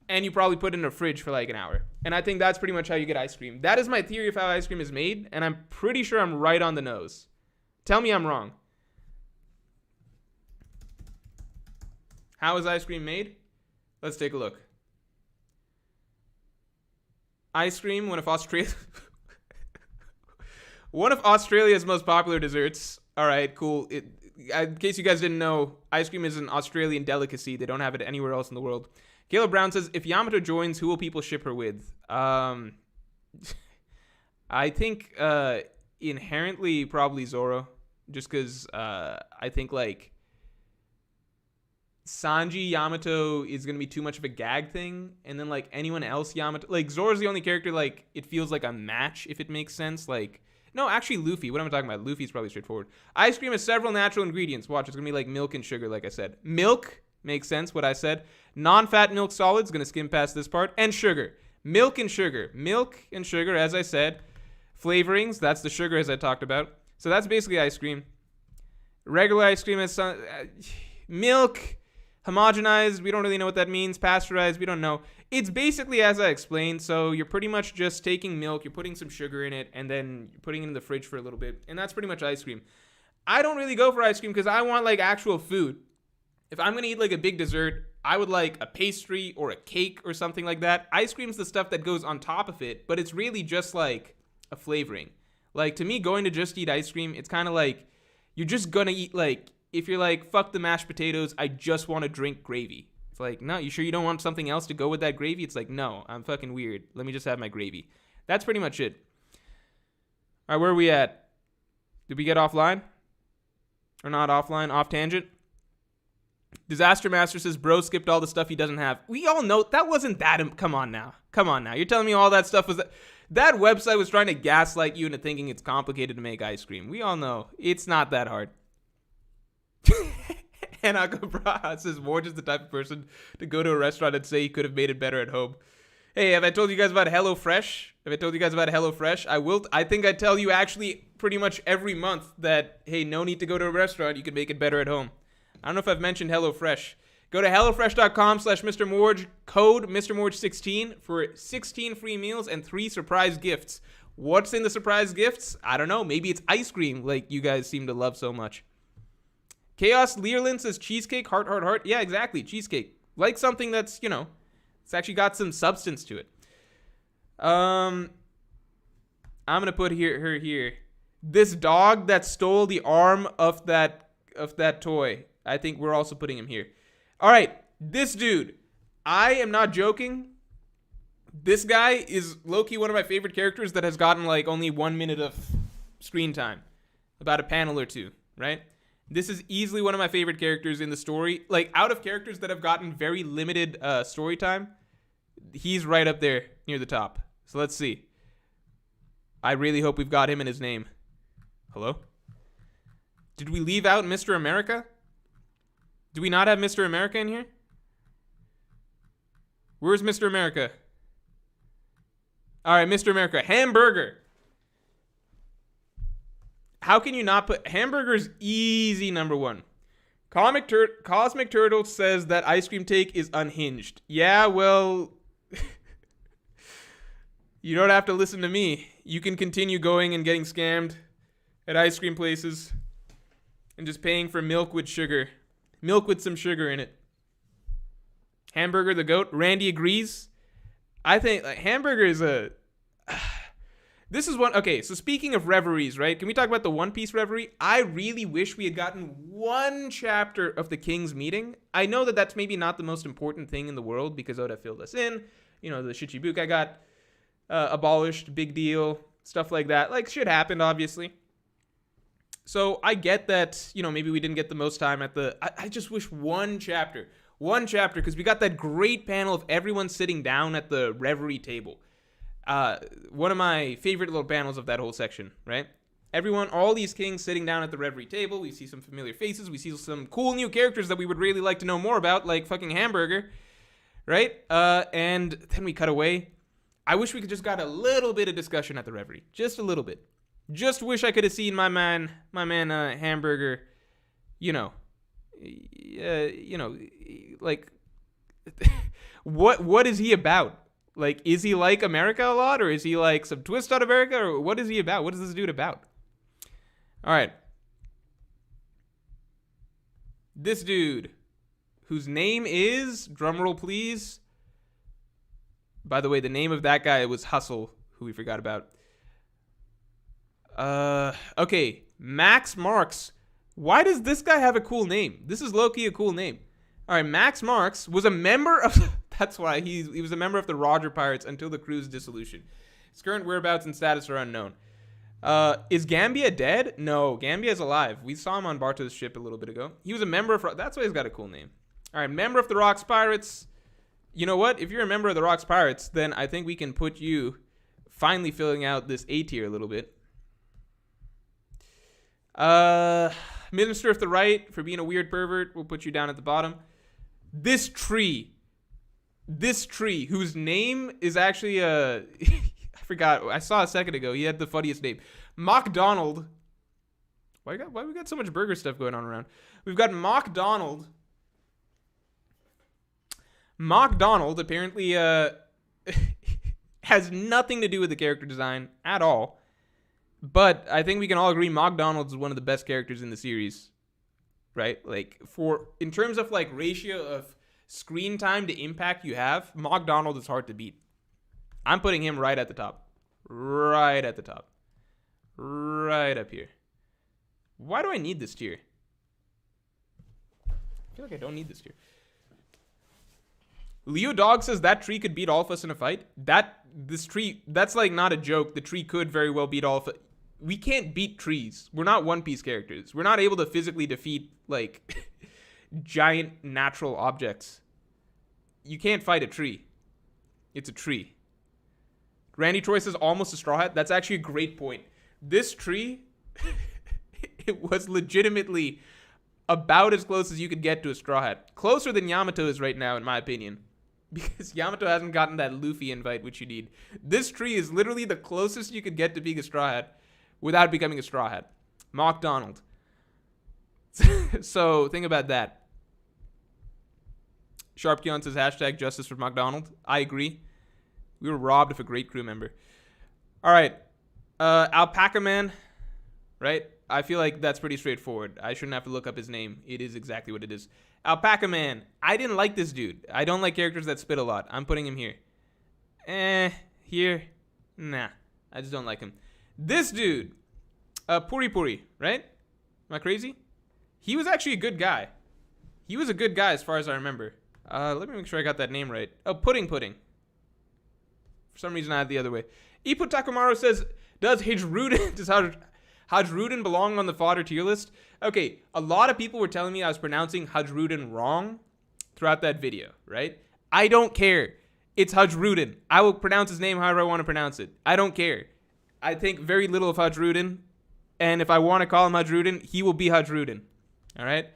And you probably put it in a fridge for like an hour. And I think that's pretty much how you get ice cream. That is my theory of how ice cream is made, and I'm pretty sure I'm right on the nose. Tell me I'm wrong. How is ice cream made? Let's take a look. Ice cream, one of Australia's most popular desserts. All right, cool. In case you guys didn't know, ice cream is an Australian delicacy. They don't have it anywhere else in the world. Caleb Brown says, if Yamato joins, who will people ship her with? I think inherently probably Zorro. Just because I think like Sanji Yamato is going to be too much of a gag thing. And then like anyone else Yamato, like Zorro's the only character like it feels like a match, if it makes sense. Like, no, actually Luffy. What am I talking about? Luffy's probably straightforward. Ice cream has several natural ingredients. Watch, it's going to be like milk and sugar, like I said. Milk makes sense, what I said. Non-fat milk solids, going to skim past this part. And sugar. Milk and sugar. Milk and sugar, as I said. Flavorings, that's the sugar as I talked about. So that's basically ice cream. Regular ice cream has some, milk, homogenized, we don't really know what that means. Pasteurized, we don't know. It's basically as I explained. So you're pretty much just taking milk, you're putting some sugar in it, and then you're putting it in the fridge for a little bit. And that's pretty much ice cream. I don't really go for ice cream because I want like actual food. If I'm going to eat like a big dessert, I would like a pastry or a cake or something like that. Ice cream's the stuff that goes on top of it, but it's really just like a flavoring. Like to me, going to just eat ice cream, it's kind of like you're just going to eat like, if you're like, fuck the mashed potatoes, I just want to drink gravy. It's like, no, you sure you don't want something else to go with that gravy? It's like, no, I'm fucking weird. Let me just have my gravy. That's pretty much it. All right, where are we at? Did we get offline? Or not offline? Off tangent? Disaster Master says, bro skipped all the stuff he doesn't have. We all know that wasn't that. Come on now. You're telling me all that stuff was that website was trying to gaslight you into thinking it's complicated to make ice cream. We all know it's not that hard. And Akabra says, Morj is the type of person to go to a restaurant and say he could have made it better at home. Hey, have I told you guys about HelloFresh? I think I tell you actually pretty much every month that, hey, no need to go to a restaurant. You can make it better at home. I don't know if I've mentioned HelloFresh. Go to HelloFresh.com/Mr. Morj, code Mr. Morj 16 for 16 free meals and 3 surprise gifts. What's in the surprise gifts? I don't know. Maybe it's ice cream like you guys seem to love so much. Chaos Learlin says cheesecake, heart. Yeah, exactly. Cheesecake. Like something that's, it's actually got some substance to it. I'm going to put her here. This dog that stole the arm of that toy. I think we're also putting him here. All right, this dude. I am not joking. This guy is low-key one of my favorite characters that has gotten like only 1 minute of screen time. About a panel or two, right? This is easily one of my favorite characters in the story. Like, out of characters that have gotten very limited story time, he's right up there near the top. So let's see. I really hope we've got him in his name. Hello? Did we leave out Mr. America? Do we not have Mr. America in here? Where's Mr. America? All right, Mr. America. Hamburger. How can you not put... Hamburger's easy number one. Cosmic Turtle says that Ice Cream Take is unhinged. Yeah, well... you don't have to listen to me. You can continue going and getting scammed at ice cream places and just paying for milk with sugar. Milk with some sugar in it. Hamburger the goat. Randy agrees. I think like, Hamburger is a... This is one... Okay, so speaking of reveries, right? Can we talk about the One Piece reverie? I really wish we had gotten one chapter of the King's meeting. I know that that's maybe not the most important thing in the world because Oda filled us in. You know, the Shichibukai got abolished. Big deal. Stuff like that. Like, shit happened, obviously. So I get that, you know, maybe we didn't get the most time at the... I just wish one chapter. One chapter, because we got that great panel of everyone sitting down at the reverie table. One of my favorite little panels of that whole section, right? Everyone, all these kings sitting down at the reverie table. We see some familiar faces. We see some cool new characters that we would really like to know more about, like fucking Hamburger, right? And then we cut away. I wish we could just got a little bit of discussion at the reverie. Just a little bit. Just wish I could have seen my man, Hamburger, like, what is he about? Like, is he like America a lot, or is he like some twist on America, or what is he about? What is this dude about? All right. This dude, whose name is, drumroll please. By the way, the name of that guy was Hustle, who we forgot about. Okay, Max Marks. Why does this guy have a cool name? This is low-key a cool name. All right, Max Marks was a member of... That's why he was a member of the Roger Pirates until the crew's dissolution. His current whereabouts and status are unknown. Is Gambia dead? No, Gambia is alive. We saw him on Barto's ship a little bit ago. He was a member of... That's why he's got a cool name. All right, member of the Rocks Pirates. You know what? If you're a member of the Rocks Pirates, then I think we can put you finally filling out this A tier a little bit. Minister of the Right, for being a weird pervert, we'll put you down at the bottom. This tree, whose name is actually, I forgot, I saw a second ago, he had the funniest name. Mock Donald. Why we got so much burger stuff going on around? We've got Mock Donald. Mock Donald apparently has nothing to do with the character design at all. But I think we can all agree Mock Donald is one of the best characters in the series, right? Like, in terms of like ratio of screen time to impact you have, Mock Donald is hard to beat. I'm putting him right at the top. Right at the top. Right up here. Why do I need this tier? I feel like I don't need this tier. Leo Dog says that tree could beat all of us in a fight. This tree, that's like not a joke. The tree could very well beat all of us. We can't beat trees. We're not One Piece characters. We're not able to physically defeat, like, giant natural objects. You can't fight a tree. It's a tree. Randy Troy says almost a straw hat. That's actually a great point. This tree, it was legitimately about as close as you could get to a straw hat. Closer than Yamato is right now, in my opinion. Because Yamato hasn't gotten that Luffy invite, which you need. This tree is literally the closest you could get to being a straw hat without becoming a straw hat. Mock Donald. So, think about that. Sharpkion says hashtag justice for McDonald. I agree. We were robbed of a great crew member. All right. Alpaca Man. Right? I feel like that's pretty straightforward. I shouldn't have to look up his name. It is exactly what it is. Alpaca Man. I didn't like this dude. I don't like characters that spit a lot. I'm putting him here. Here. Nah. I just don't like him. This dude. Puri Puri. Right? Am I crazy? He was actually a good guy. He was a good guy as far as I remember. Let me make sure I got that name right. Oh, Pudding. For some reason I had the other way. Ipu Takamaro says, does Hajruden belong on the Fodder tier list? Okay, a lot of people were telling me I was pronouncing Hajruden wrong throughout that video, right? I don't care. It's Hajruden. I will pronounce his name however I want to pronounce it. I don't care. I think very little of Hajruden, and if I want to call him Hajruden, he will be Hajruden. All right?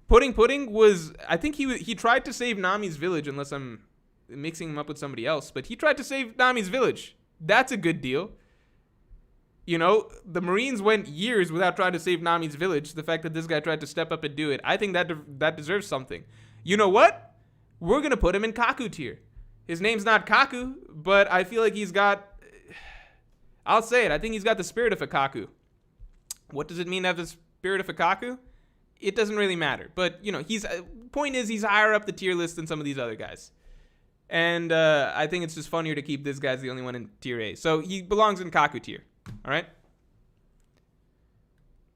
Pudding was, I think he tried to save Nami's village, unless I'm mixing him up with somebody else, but he tried to save Nami's village. That's a good deal. You know, the Marines went years without trying to save Nami's village. The fact that this guy tried to step up and do it, I think that deserves something. You know what? We're going to put him in Kaku tier. His name's not Kaku, but I feel like he's got, I'll say it, I think he's got the spirit of a Kaku. What does it mean to have the spirit of a Kaku? It doesn't really matter. But, you know, point is he's higher up the tier list than some of these other guys. And I think it's just funnier to keep this guy as the only one in tier A. So he belongs in Kaku tier. All right?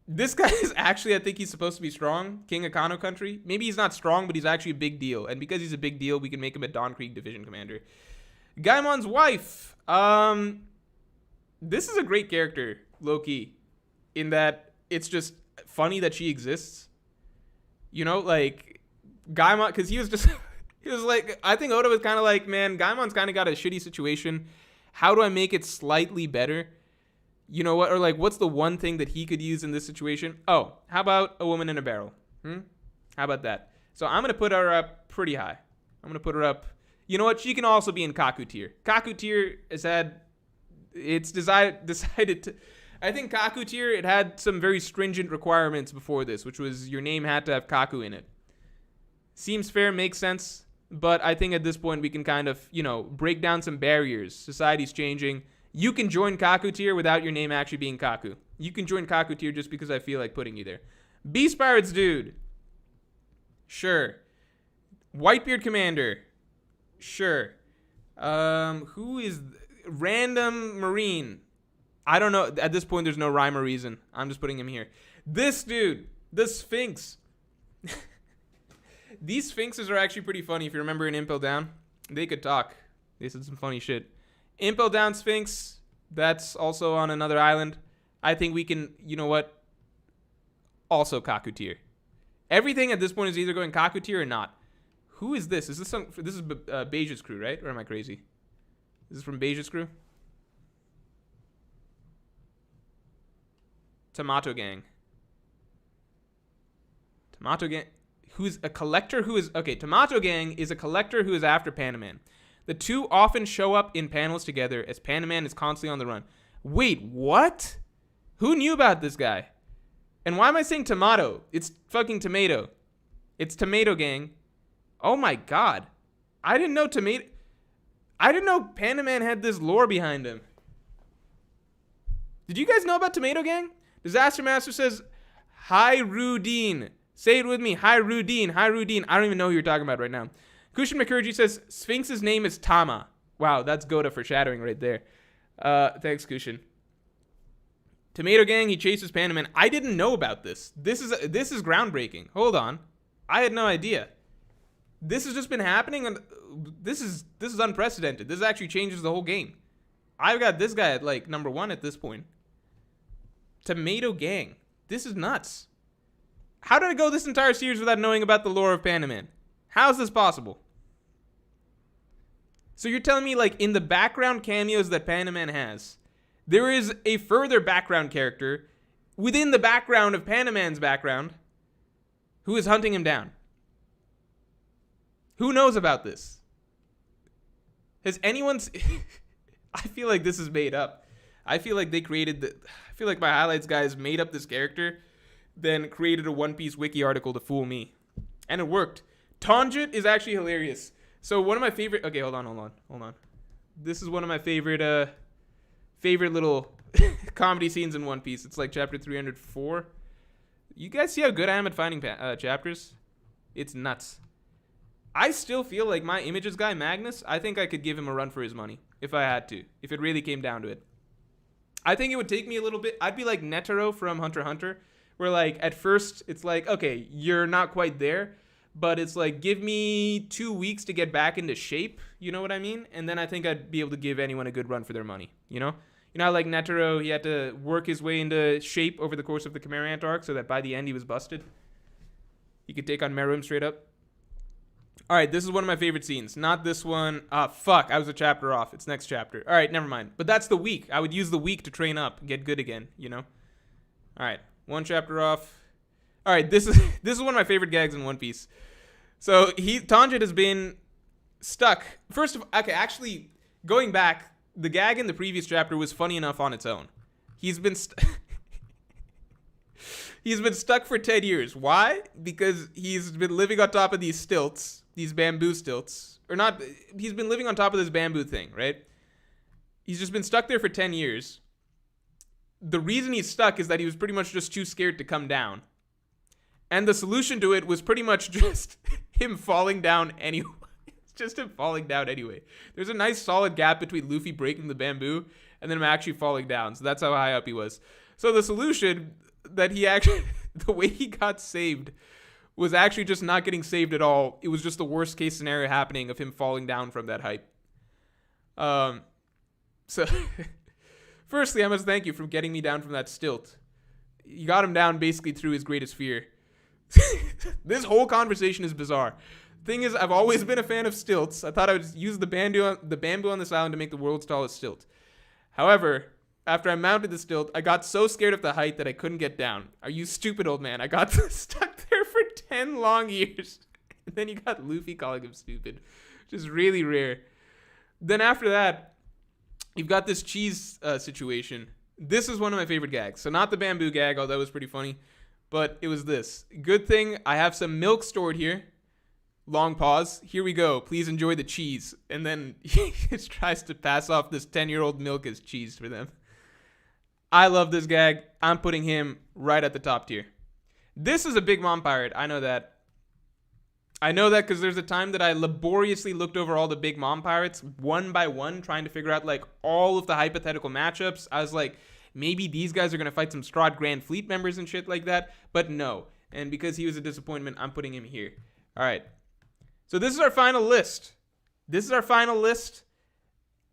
This guy is actually, I think he's supposed to be strong. King of Kano Country. Maybe he's not strong, but he's actually a big deal. And because he's a big deal, we can make him a Dawn Creek Division Commander. Gaimon's wife. This is a great character, Loki, in that it's just funny that she exists. You know, like, Gaimon, because he was just, he was like, I think Oda was kind of like, man, Gaimon's kind of got a shitty situation. How do I make it slightly better? You know what? Or like, what's the one thing that he could use in this situation? Oh, how about a woman in a barrel? How about that? So I'm going to put her up pretty high. I'm going to put her up. You know what? She can also be in Kaku tier. Kaku tier has had, it's decided to, I think Kaku tier, it had some very stringent requirements before this, which was your name had to have Kaku in it. Seems fair, makes sense. But I think at this point we can kind of, you know, break down some barriers. Society's changing. You can join Kaku tier without your name actually being Kaku. You can join Kaku tier just because I feel like putting you there. Beast Pirates dude. Sure. Whitebeard Commander. Sure. Who is random Marine? I don't know. At this point, there's no rhyme or reason. I'm just putting him here. This dude. The Sphinx. These Sphinxes are actually pretty funny. If you remember in Impel Down, they could talk. They said some funny shit. Impel Down Sphinx. That's also on another island. I think we can, you know what? Also Kaku tier. Everything at this point is either going Kaku tier or not. Who is this? Is this this is Beija's crew, right? Or am I crazy? This is from Beija's crew? Tomato Gang. Tomato Gang. Who's a collector who is... Okay, Tomato Gang is a collector who is after Panaman. The two often show up in panels together as Panaman is constantly on the run. Wait, what? Who knew about this guy? And why am I saying tomato? It's fucking tomato. It's Tomato Gang. Oh my god. I didn't know Panaman had this lore behind him. Did you guys know about Tomato Gang? Disaster Master says, Hi Rudine. Say it with me. Hi Rudine. Hi Rudine. I don't even know who you're talking about right now. Kushin McCurgy says, Sphinx's name is Tama. Wow, that's Goda foreshadowing right there. Thanks, Kushin. Tomato Gang, he chases Panaman. I didn't know about this. This is groundbreaking. Hold on. I had no idea. This has just been happening, and this is unprecedented. This actually changes the whole game. I've got this guy at, like, number 1 at this point. Tomato Gang. This is nuts. How did I go this entire series without knowing about the lore of Panaman? How is this possible? So you're telling me, like, in the background cameos that Panaman has, there is a further background character within the background of Panaman's background who is hunting him down. Who knows about this? Has anyone... I feel like this is made up. I feel like they created I feel like my highlights guys made up this character, then created a One Piece wiki article to fool me. And it worked. Tonjit is actually hilarious. So one of my favorite... Okay, hold on. This is one of my favorite little comedy scenes in One Piece. It's like chapter 304. You guys see how good I am at finding chapters? It's nuts. I still feel like my Images guy, Magnus, I think I could give him a run for his money if I had to, if it really came down to it. I think it would take me a little bit. I'd be like Netero from Hunter x Hunter, where like at first it's like, okay, you're not quite there, but it's like, give me 2 weeks to get back into shape, you know what I mean? And then I think I'd be able to give anyone a good run for their money, you know? You know how, like, Netero, he had to work his way into shape over the course of the Chimera arc so that by the end he was busted? He could take on Meruem straight up. All right, this is one of my favorite scenes. Not this one. Fuck, I was a chapter off. It's next chapter. All right, never mind. But that's the week. I would use the week to train up, get good again, you know? All right, one chapter off. All right, this is one of my favorite gags in One Piece. So Tanjit has been stuck. First of all, okay, actually, going back, the gag in the previous chapter was funny enough on its own. He's been he's been stuck for 10 years. Why? Because he's been living on top of these stilts, these bamboo stilts. Or not, he's been living on top of this bamboo thing, right? He's just been stuck there for 10 years. The reason he's stuck is that he was pretty much just too scared to come down. And the solution to it was pretty much just him falling down anyway. It's just him falling down anyway. There's a nice solid gap between Luffy breaking the bamboo and then him actually falling down. So that's how high up he was. So the solution that he actually, the way he got saved was actually just not getting saved at all. It was just the worst case scenario happening of him falling down from that height. So firstly, I must thank you for getting me down from that stilt. You got him down basically through his greatest fear. This whole conversation is bizarre. Thing is, I've always been a fan of stilts. I thought I would use the bamboo on this island to make the world's tallest stilt. However, after I mounted the stilt, I got so scared of the height that I couldn't get down. Are you stupid, old man? I got stuck there for 10 long years. And then you got Luffy calling him stupid, which is really rare. Then after that, you've got this cheese situation. This is one of my favorite gags. So not the bamboo gag, although that was pretty funny. But it was this. Good thing I have some milk stored here. Long pause. Here we go. Please enjoy the cheese. And then he just tries to pass off this 10-year-old milk as cheese for them. I love this gag. I'm putting him right at the top tier. This is a Big Mom pirate. I know that. I know that because there's a time that I laboriously looked over all the Big Mom pirates one by one, trying to figure out like all of the hypothetical matchups. I was like, maybe these guys are going to fight some Strahd Grand Fleet members and shit like that. But no. And because he was a disappointment, I'm putting him here. All right. So this is our final list.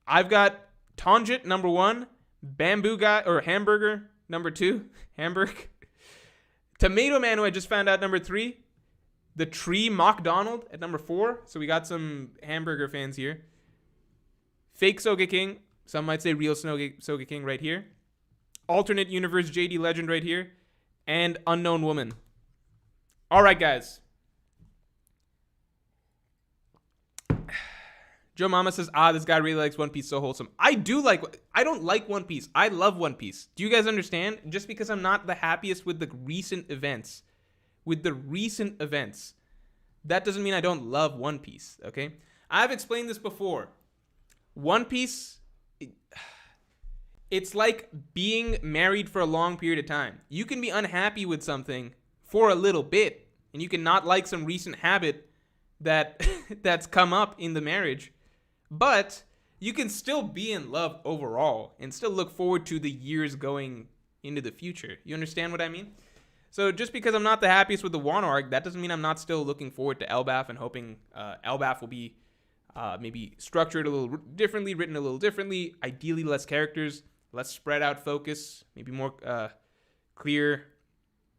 I've got Tanjit, number 1. Bamboo Guy, or Hamburger, number 2. Hamburg. Tomato Man, who I just found out, number 3. The Tree Mock-Donald at number 4. So we got some hamburger fans here. Fake Sogeking. Some might say real Sogeking right here. Alternate Universe JD Legend right here. And Unknown Woman. All right, guys. Joe Mama says, this guy really likes One Piece, so wholesome. I don't like One Piece. I love One Piece. Do you guys understand? Just because I'm not the happiest with the recent events, that doesn't mean I don't love One Piece, okay? I've explained this before. One Piece, it's like being married for a long period of time. You can be unhappy with something for a little bit, and you can not like some recent habit that's come up in the marriage, but you can still be in love overall and still look forward to the years going into the future. You understand what I mean? So just because I'm not the happiest with the Wano arc, that doesn't mean I'm not still looking forward to Elbaf and hoping Elbaf will be maybe structured a little differently, written a little differently, ideally less characters, less spread out focus, maybe more clear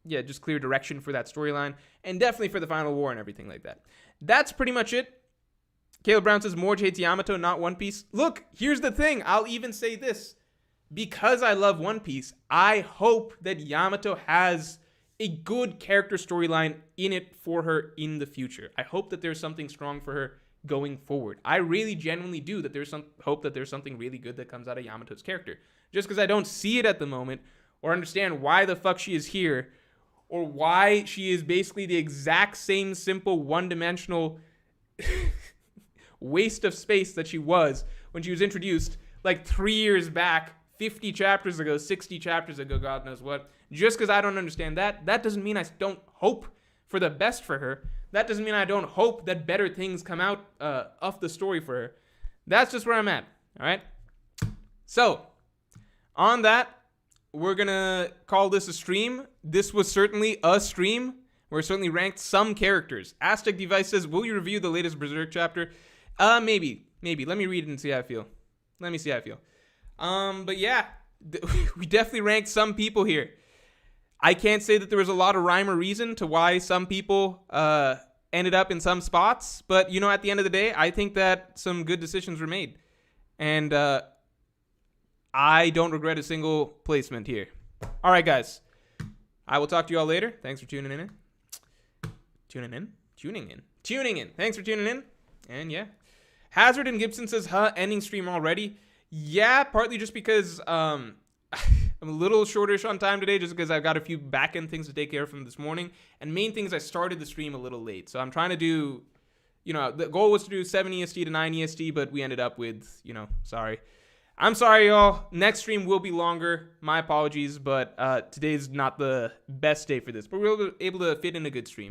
direction for that storyline, and definitely for the final war and everything like that. That's pretty much it. Caleb Brown says, Morj hates Yamato, not One Piece. Look, here's the thing. I'll even say this. Because I love One Piece, I hope that Yamato has a good character storyline in it for her in the future. I hope that there's something strong for her going forward. I really genuinely do hope that there's something really good that comes out of Yamato's character. Just because I don't see it at the moment or understand why the fuck she is here or why she is basically the exact same simple one-dimensional waste of space that she was when she was introduced like 3 years back, 50 chapters ago, 60 chapters ago, God knows what. Just because I don't understand that doesn't mean I don't hope for the best for her. That doesn't mean I don't hope that better things come out of the story for her. That's just where I'm at, all right? So, on that, we're going to call this a stream. This was certainly a stream, where I certainly ranked some characters. Aztec Device says, will you review the latest Berserk chapter? Maybe. Let me read it and see how I feel. But yeah, we definitely ranked some people here. I can't say that there was a lot of rhyme or reason to why some people ended up in some spots, but at the end of the day, I think that some good decisions were made. And I don't regret a single placement here. All right, guys. I will talk to you all later. Thanks for tuning in. Thanks for tuning in. And yeah. Hazard and Gibson says, ending stream already. Yeah, partly just because I'm a little shortish on time today, just because I've got a few back-end things to take care of from this morning. And main thing is I started the stream a little late. So I'm trying to do, the goal was to do 7 EST to 9 EST, but we ended up with, sorry. I'm sorry, y'all. Next stream will be longer. My apologies, but today's not the best day for this. But we were able to fit in a good stream.